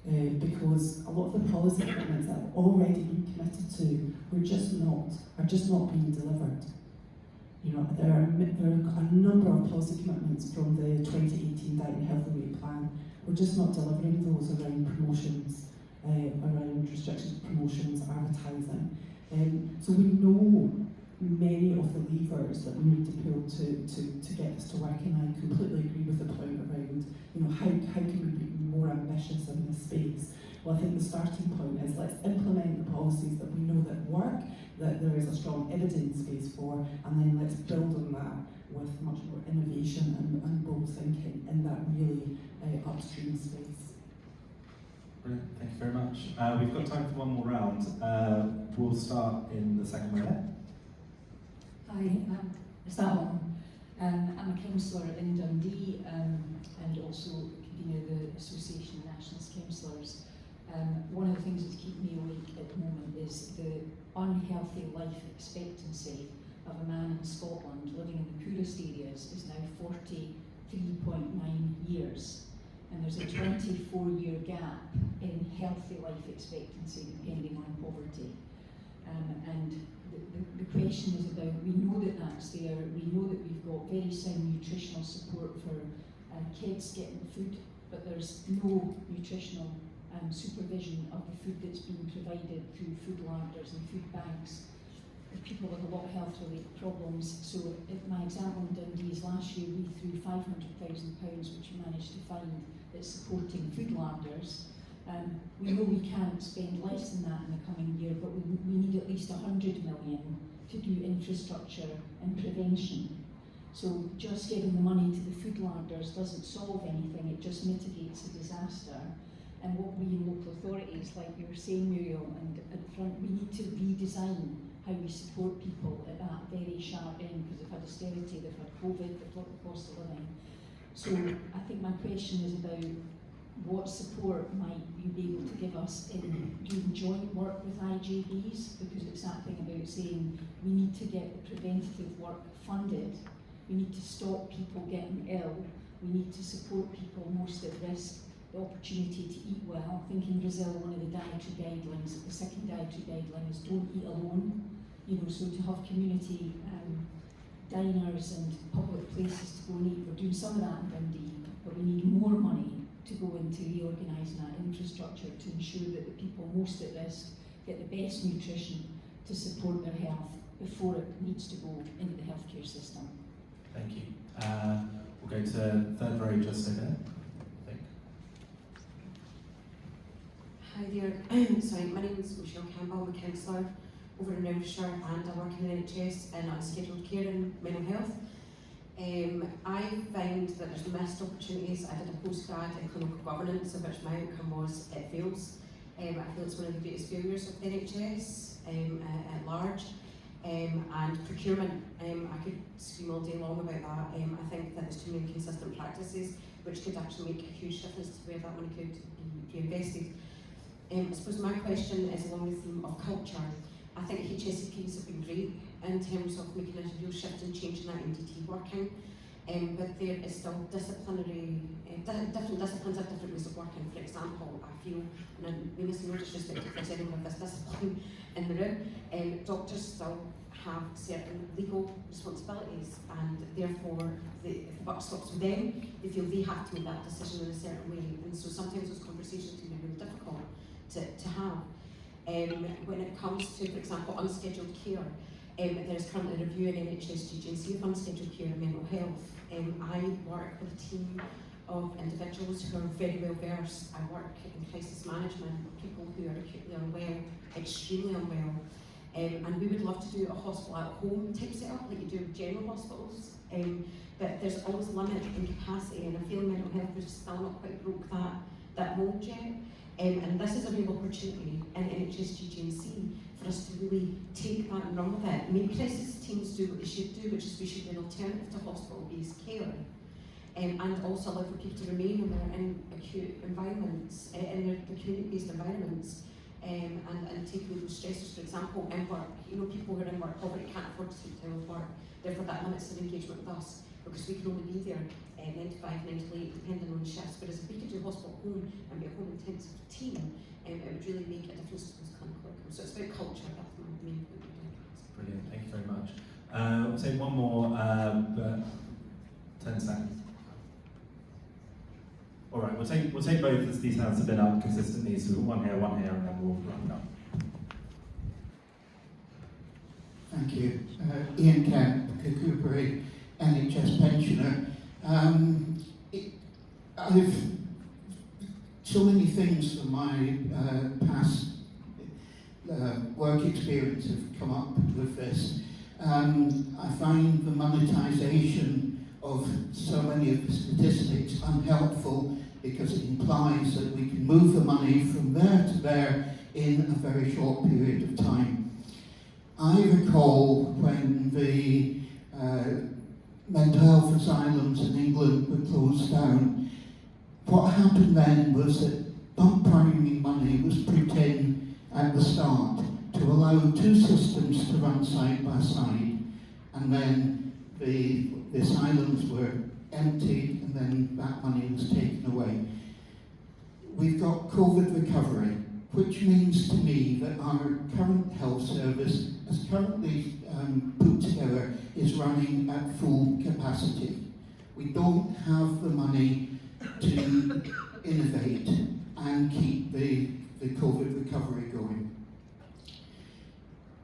Because a lot of the policy commitments that have already been committed to are just not being delivered. There are a number of policy commitments from the 2018 Diet and Healthy Weight Plan. We're just not delivering those around promotions, around restrictions, promotions, advertising. So we know many of the levers that we need to pull to get this to work, and I completely agree with the point around, how can we be the starting point is let's implement the policies that we know that work, that there is a strong evidence base for, and then let's build on that with much more innovation and bold thinking in that really upstream space. Brilliant, thank you very much. We've got time for one more round. We'll start in the second row there. Hi, is that on? I'm a councillor in Dundee and also convener of the Association of Nationalist Councillors. One of the things that's keeping me awake at the moment is the unhealthy life expectancy of a man in Scotland living in the poorest areas is now 43.9 years. And there's a 24-year gap in healthy life expectancy depending on poverty. And the question is about, we know that that's there, we know that we've got very sound nutritional support for kids getting food, but there's no nutritional supervision of the food that's being provided through food larders and food banks. People with a lot of health-related problems. So my example in Dundee is last year we threw £500,000, which we managed to find, that's supporting food larders. We know we can't spend less than that in the coming year, but we need at least 100 million to do infrastructure and prevention. So just giving the money to the food larders doesn't solve anything, it just mitigates a disaster. And what we in local authorities, like you were saying, Muriel, and at the front, we need to redesign how we support people at that very sharp end, because they've had austerity, they've had COVID, they've got the cost of living. So I think my question is about what support might you be able to give us in doing joint work with IJBs, because it's that thing about saying we need to get the preventative work funded, we need to stop people getting ill, we need to support people most at risk, the opportunity to eat well. I think in Brazil one of the dietary guidelines, the second dietary guideline is don't eat alone, you know, so to have community diners and public places to go and eat. We're doing some of that in Dundee, but we need more money to go into reorganising that infrastructure to ensure that the people most at risk get the best nutrition to support their health before it needs to go into the healthcare system. Thank you. We'll go to third row just over there. Hi there, sorry, my name is Michelle Campbell, I'm a counsellor over in Renfrewshire and I work in the NHS in unscheduled care and mental health. I find that there's missed opportunities. I did a postgrad in clinical governance, of which my outcome was it fails. I feel it's one of the greatest failures of the NHS at large. And procurement, I could scream all day long about that. I think that there's too many consistent practices which could actually make a huge difference to where that money could be reinvested. I suppose my question is along the theme of culture. I think HSCPs have been great in terms of making a real shift and changing that MDT working, but there is still disciplinary, different disciplines have different ways of working. For example, I feel, and we must no disrespect if there's anyone with this discipline in the room, doctors still have certain legal responsibilities, and therefore if the buck stops with them, they feel they have to make that decision in a certain way, and so sometimes those conversations can be really difficult to have. When it comes to, for example, unscheduled care, there is currently a review in NHS GGNC of unscheduled care and mental health. I work with a team of individuals who are very well versed. I work in crisis management, people who are acutely unwell, extremely unwell, and we would love to do a hospital at home type setup like you do with general hospitals, but there's always a limit in capacity, and I feel mental health we've still not quite broke that mould yet. And this is a real opportunity in NHS GGNC for us to really take that and run with it. Make crisis teams do what they should do, which is we should be an alternative to hospital-based care. And also allow for people to remain in acute environments, in their community-based environments, and take away those stressors. For example, in work, you know, people who are in work poverty can't afford to take time off work, therefore that limits their engagement with us, because we can only be there 9 to 5, 9 to 8, depending on shifts. Whereas if we could do hospital home and be a home intensive team, it would really make a difference to those clinical outcomes. So it's about culture, that's my main point. Brilliant, thank you very much. We'll take one more, but 10 seconds. All right, we'll take both as these hands have been up consistently, so one here, and then we'll wrap it up. Thank you. Ian Kemp, Kukupuri, NHS pensioner. I've so many things from my past work experience have come up with this. I find the monetisation of so many of the statistics unhelpful because it implies that we can move the money from there to there in a very short period of time. I recall when the mental health asylums in England were closed down, what happened then was that bump priming money was put in at the start to allow two systems to run side by side, and then the asylums were emptied and then that money was taken away. We've got COVID recovery, which means to me that our current health service, as currently put together, is running at full capacity. We don't have the money to innovate and keep the COVID recovery going.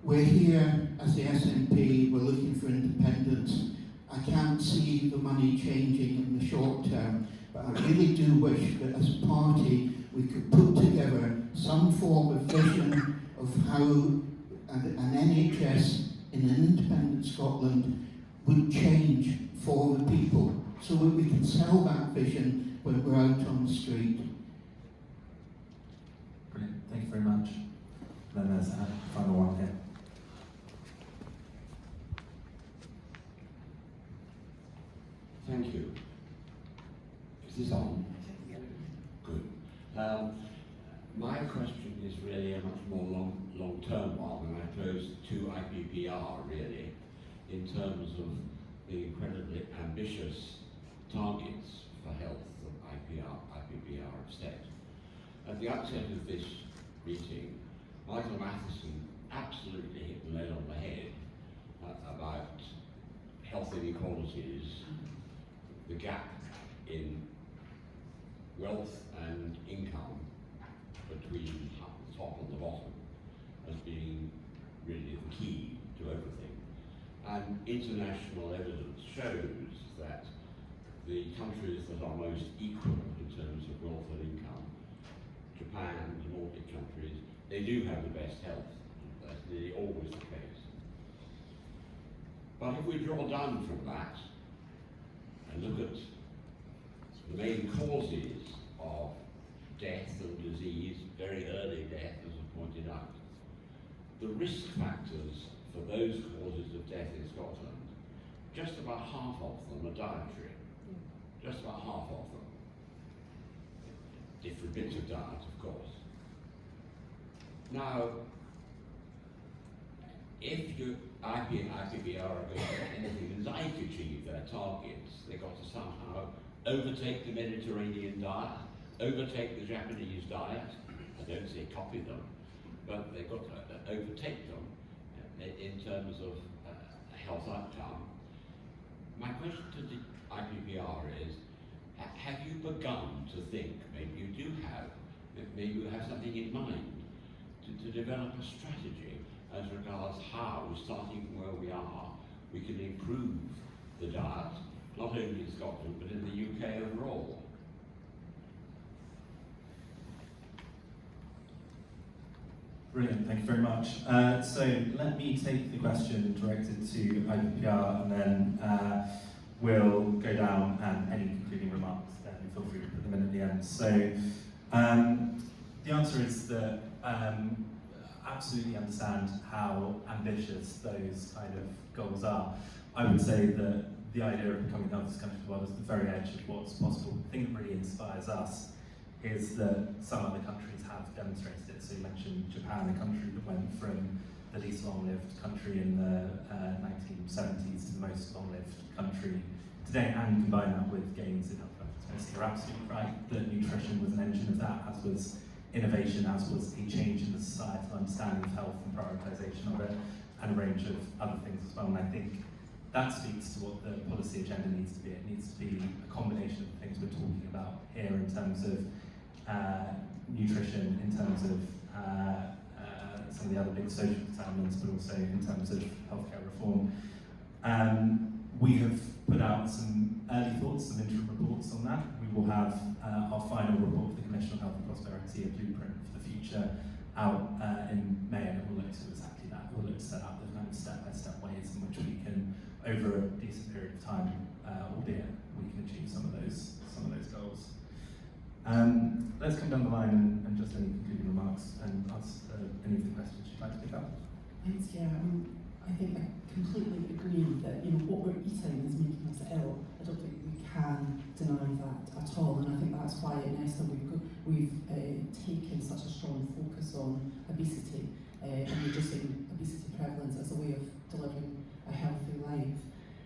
We're here as the SNP, we're looking for independence. I can't see the money changing in the short term, but I really do wish that as a party we could put together some form of vision of how an NHS in an independent Scotland would change for the people, so that we can sell that vision when we're out on the street. Brilliant, thank you very much. Then there's a final one here. Thank you. Is this on? Good. My question is really a much more long-term one, and I pose to IPPR really, in terms of the incredibly ambitious targets for health that IPPR have set. At the outset of this meeting, Michael Matheson absolutely hit the nail on the head about health inequalities, the gap in wealth and income between the top and the bottom as being really the key to everything. And international evidence shows that the countries that are most equal in terms of wealth and income, Japan, the Nordic countries, they do have the best health. That's nearly always the case. But if we draw down from that and look at the main causes of death and disease, very early death as I pointed out, the risk factors for those causes of death in Scotland, just about half of them are dietary. Just about half of them. Different bits of diet, of course. Now, if IPPR are going to get anything like achieve their targets, they've got to somehow overtake the Mediterranean diet, overtake the Japanese diet. I don't say copy them, but they've got to overtake them in terms of health outcome. My question to the IPPR is, have you begun to think, maybe you do have, maybe you have something in mind, to develop a strategy as regards how, starting from where we are, we can improve the diet, not only in Scotland, but in the UK overall? Brilliant, thank you very much. So let me take the question directed to IPPR, and then we'll go down and any concluding remarks, then feel free to put them in at the end. So the answer is that absolutely understand how ambitious those kind of goals are. I would say that the idea of becoming the healthiest country in the world is the very edge of what's possible. The thing that really inspires us is that some other countries have demonstrated it. So you mentioned Japan, a country that went from the least long-lived country in the 1970s to the most long-lived country today, and combine that with gains in health benefits. You're absolutely right that nutrition was an engine of that, as was innovation, as was a change in the societal understanding of health and prioritisation of it, and a range of other things as well. And I think that speaks to what the policy agenda needs to be. It needs to be a combination of the things we're talking about here in terms of nutrition, in terms of some of the other big social determinants, but also in terms of healthcare reform. We have put out some early thoughts, some interim reports on that. We will have our final report for the Commission on Health and Prosperity, a blueprint for the future, out in May, and it will look to exactly that. We'll look to set out the kind of step-by-step ways in which we can, over a decent period of time, albeit we can achieve some of those goals. Let's come down the line and just any concluding remarks and ask any of the questions you'd like to pick up. Thanks, yeah. I think I completely agree that what we're eating is making us ill. I don't think we can deny that at all, and I think that's why at Nesta we've taken such a strong focus on obesity and reducing obesity prevalence as a way of delivering a healthy life.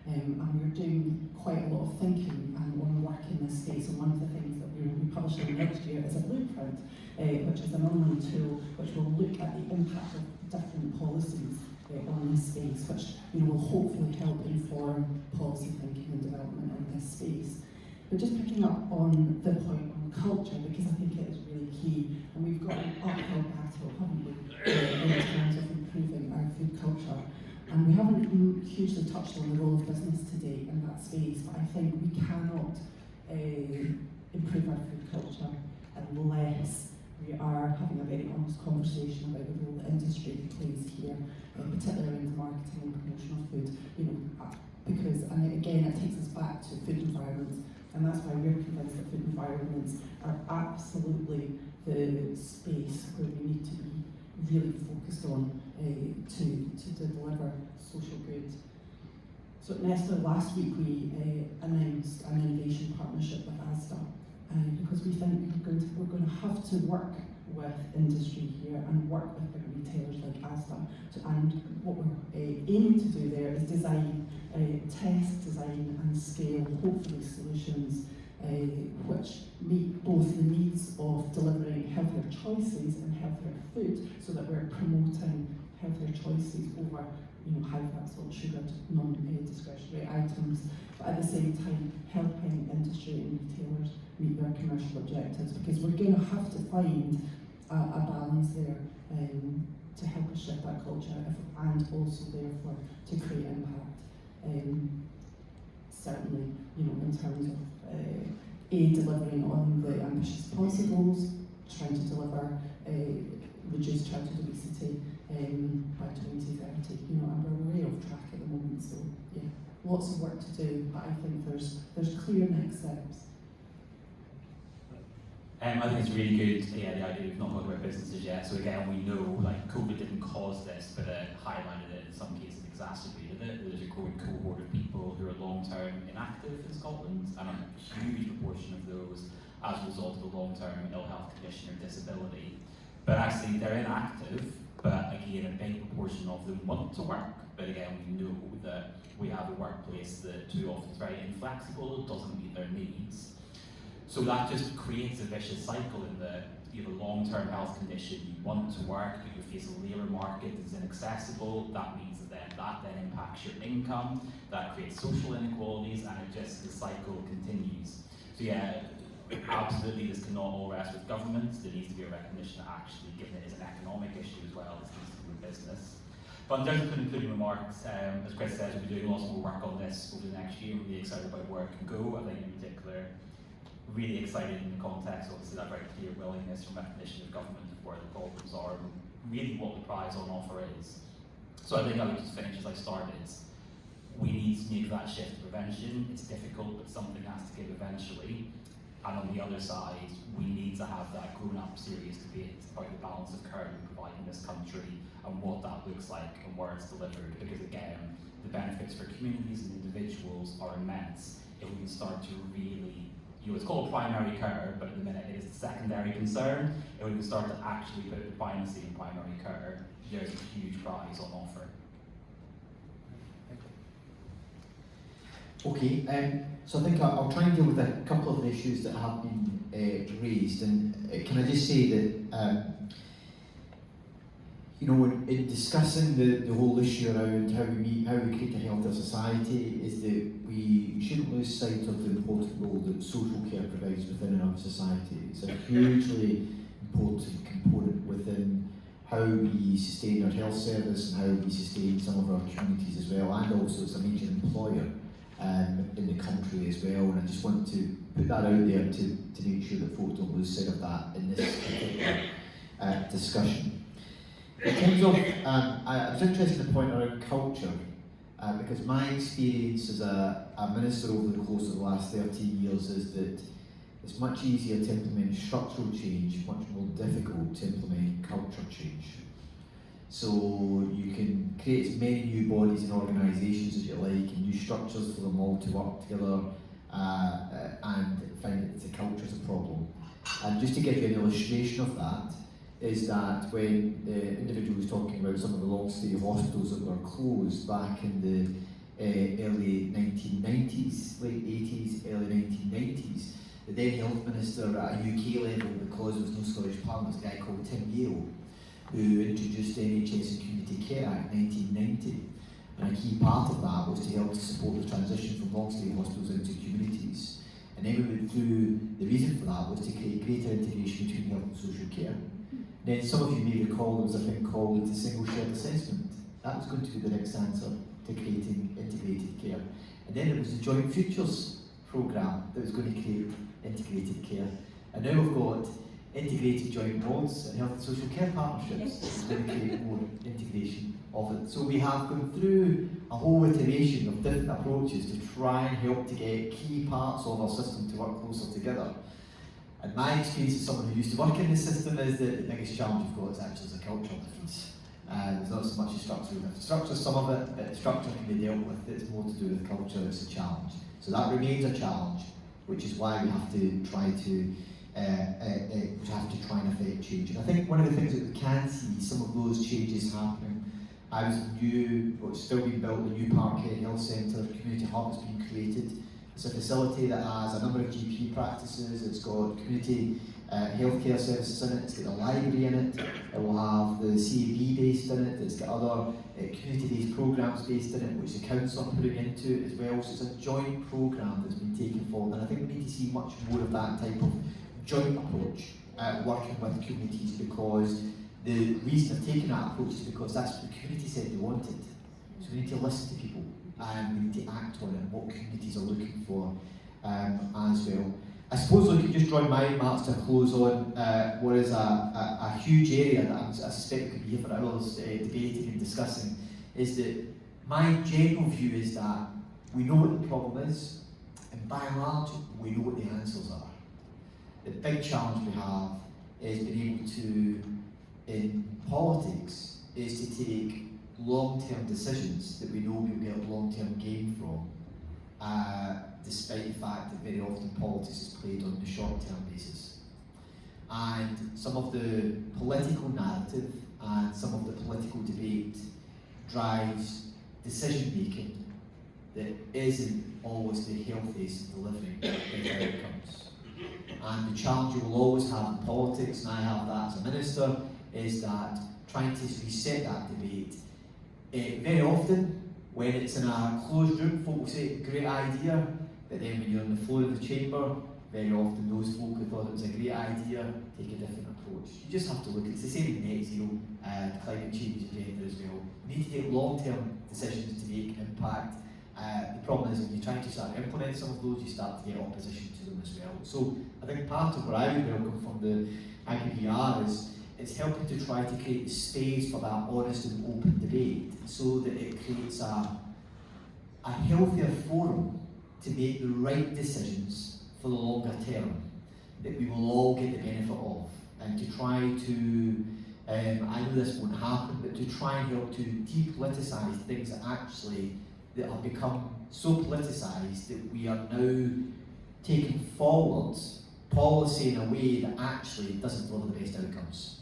And we're doing quite a lot of thinking and on work in this space, and one of the things that we will be publishing next year is a blueprint, which is an online tool which will look at the impact of different policies on this space, which will hopefully help inform policy thinking and development in this space. But just picking up on the point on culture, because I think it is really key, and we've got an uphill battle, haven't we, in terms of improving our food culture. And we haven't hugely touched on the role of business today in that space, but I think we cannot improve our food culture unless we are having a very honest conversation about the role that industry plays here, particularly in the marketing and promotion of food. Because, and again, it takes us back to food environments, and that's why we're convinced that food environments are absolutely the space where we need to be really focused on to deliver social good. So at Nesta last week we announced an innovation partnership with ASDA, because we think we're going to have to work with industry here and work with big retailers like ASDA. And what we're aiming to do there is design, test, design and scale, hopefully solutions which meet both the needs of delivering healthier choices and healthier food, so that we're promoting healthier choices over high fat, salt, sugar, non-discretionary items, but at the same time helping industry and retailers meet their commercial objectives, because we're going to have to find a balance there to help us shift that culture and also therefore to create impact. Certainly, in terms of delivering on the ambitious policy goals, trying to deliver reduced childhood obesity by 2030. And we're way off track at the moment, so yeah, lots of work to do, but I think there's clear next steps. I think it's really good, the idea of not talking about businesses yet. So again, we know COVID didn't cause this, but it highlighted it, in some cases exacerbated it. There's a growing cohort of people who are long-term inactive in Scotland, and a huge proportion of those as a result of a long-term ill health condition or disability. But actually they're inactive, but again, a big proportion of them want to work. But again, we know that we have a workplace that too often is very inflexible, doesn't meet their needs. So that just creates a vicious cycle in that you have a long-term health condition, you want to work, but you face a labour market that's inaccessible. That means that then impacts your income, that creates social inequalities, and the cycle continues. So yeah, absolutely this cannot all rest with governments. There needs to be a recognition that actually, given it is an economic issue as well, this needs to be with business. But in terms of concluding remarks, as Chris said, we'll be doing lots more work on this over the next year. We're really excited about where it can go. I think in particular, really excited in the context, obviously, that very clear willingness and recognition of government of where the problems are, and really what the prize on offer is. So I think I would just finish as I started. We need to make that shift to prevention. It's difficult, but something has to give eventually. And on the other side, we need to have that grown-up serious debate about the balance of care we provide in this country and what that looks like and where it's delivered. Because again, the benefits for communities and individuals are immense if we can start to really, it's called primary care, but at the minute it is a secondary concern. If we can start to actually put the primacy in primary care, there's a huge prize on offer. Okay, so I think I'll try and deal with a couple of the issues that have been raised, and can I just say that in discussing the whole issue around how we create a healthier society, is that we shouldn't lose sight of the important role that social care provides within our society. It's a hugely important component within how we sustain our health service and how we sustain some of our communities as well, and also it's a major employer in the country as well, and I just want to put that out there to make sure that folks don't lose sight of that in this particular discussion. In terms of, I was interested in the point around culture, because my experience as a minister over the course of the last 13 years is that it's much easier to implement structural change, much more difficult to implement culture change. So you can create as many new bodies and organisations as you like, and new structures for them all to work together, and find that the culture is a problem. And just to give you an illustration of that, is that when the individual was talking about some of the long-stay hospitals that were closed back in the early 1990s, late 80s, early 1990s, the then health minister at a UK level, because there was no Scottish Parliament, was a guy called Tim Yale, who introduced the NHS and Community Care Act 1990. And a key part of that was to help to support the transition from long-stay hospitals into communities. And then we went through, the reason for that was to create greater integration between health and social care. Then some of you may recall there was a thing called the single shared assessment. That was going to be the next answer to creating integrated care. And then it was the Joint Futures programme that was going to create integrated care. And now we've got integrated joint boards and health and social care partnerships that is going to create more integration of it. So we have gone through a whole iteration of different approaches to try and help to get key parts of our system to work closer together. And my experience as someone who used to work in the system is that the biggest challenge we've got is actually a cultural difference. There's not so much a structure. We have to structure some of it, but structure can be dealt with. It's more to do with culture, it's a challenge. So that remains a challenge, which is why we have to try to and affect change. And I think one of the things that we can see, some of those changes happening. I was new, what's still being built, the new Parkhead Health Centre, community hub has been created. It's a facility that has a number of GP practices, it's got community healthcare services in it, it's got a library in it, it will have the CAB based in it, it's got other community-based programmes based in it, which the council are putting into it as well. So it's a joint programme that's been taken forward, and I think we need to see much more of that type of joint approach, working with communities, because the reason of taking that approach is because that's what the community said they wanted. So we need to listen to people and we need to act on it and what communities are looking for as well. I suppose I could just draw my remarks to a close on what is a huge area that I suspect could be here for hours debating and discussing, is that my general view is that we know what the problem is, and by and large we know what the answers are. The big challenge we have is being able to, in politics, is to take long-term decisions that we know we'll get long-term gain from, despite the fact that very often politics is played on the short-term basis. And some of the political narrative and some of the political debate drives decision-making that isn't always the healthiest in delivering better outcomes. And the challenge you will always have in politics, and I have that as a minister, is that trying to reset that debate. Very often, when it's in a closed room, folk will say, great idea, but then when you're on the floor of the chamber, very often those folk who thought it was a great idea take a different approach. You just have to look, it's the same in net zero, the climate change agenda as well. You need to take long-term decisions to make impact. The problem is when you try to start implement some of those, you start to get opposition to them as well. So I think part of what I would welcome from the IPPR is it's helping to try to create the space for that honest and open debate so that it creates a healthier forum to make the right decisions for the longer term that we will all get the benefit of, and to try to, I know this won't happen, but to try and help to depoliticise things that have become so politicised that we are now taking forward policy in a way that actually doesn't deliver the best outcomes.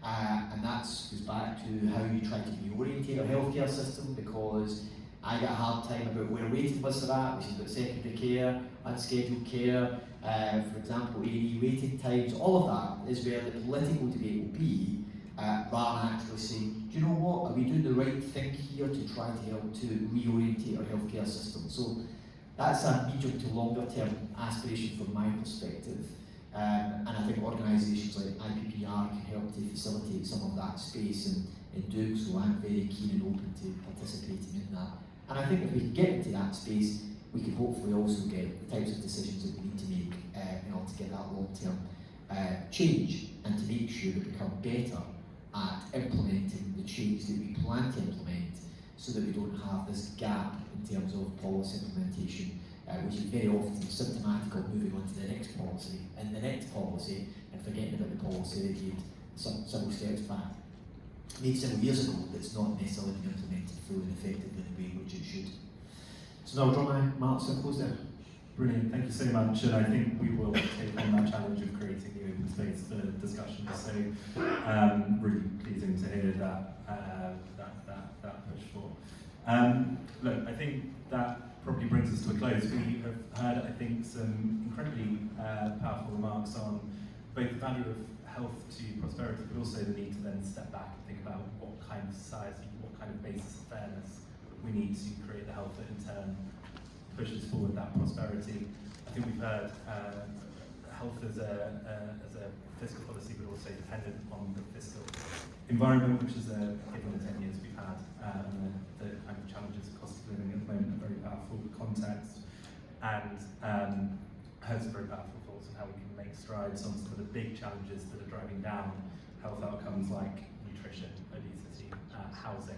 And that goes back to how you try to reorientate our healthcare system, because I get a hard time about where waiting lists are at, which is about secondary care, unscheduled care, for example, A&E waiting times. All of that is where the political debate will be, rather than actually saying, do you know what, are we doing the right thing here to try to help to reorientate our healthcare system? So that's a medium to longer term aspiration from my perspective. And I think organisations like IPPR can help to facilitate some of that space, and in doing so I'm very keen and open to participating in that. And I think if we can get into that space, we can hopefully also get the types of decisions that we need to make in order to get that long-term change, and to make sure that we become better at implementing the change that we plan to implement, so that we don't have this gap in terms of policy implementation, which is very often symptomatic of moving on to the next policy, and the next policy, and forgetting about the policy that made several steps back, made several years ago, that's not necessarily been implemented fully and effectively in the way in which it should. So now I'll draw my marks and close there. Brilliant, thank you so much, and I think we will take on that challenge of creating the open space for discussion. So really pleasing to hear that that push for. Look, I think that probably brings us to a close. We have heard, I think, some incredibly powerful remarks on both the value of health to prosperity, but also the need to then step back and think about what kind of society, what kind of basis of fairness we need to create the health that in turn pushes forward that prosperity. I think we've heard health as a fiscal policy, but also dependent on the fiscal environment, which is given the 10 years we've had, the kind of challenges of cost of living at the moment, a very powerful context, and heard some very powerful thoughts on how we can make strides on some of the big challenges that are driving down health outcomes like nutrition, obesity, housing.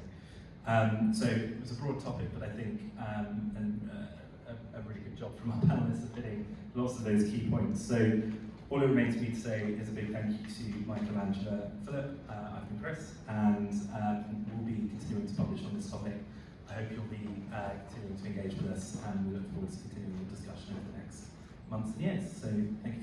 So it was a broad topic, but I think a really good job from our panellists of hitting lots of those key points. So all it remains for me to say is a big thank you to Michael, Angela, Philip, I've been Chris, and we'll be continuing to publish on this topic. I hope you'll be continuing to engage with us, and we look forward to continuing the discussion over the next months and years. So thank you.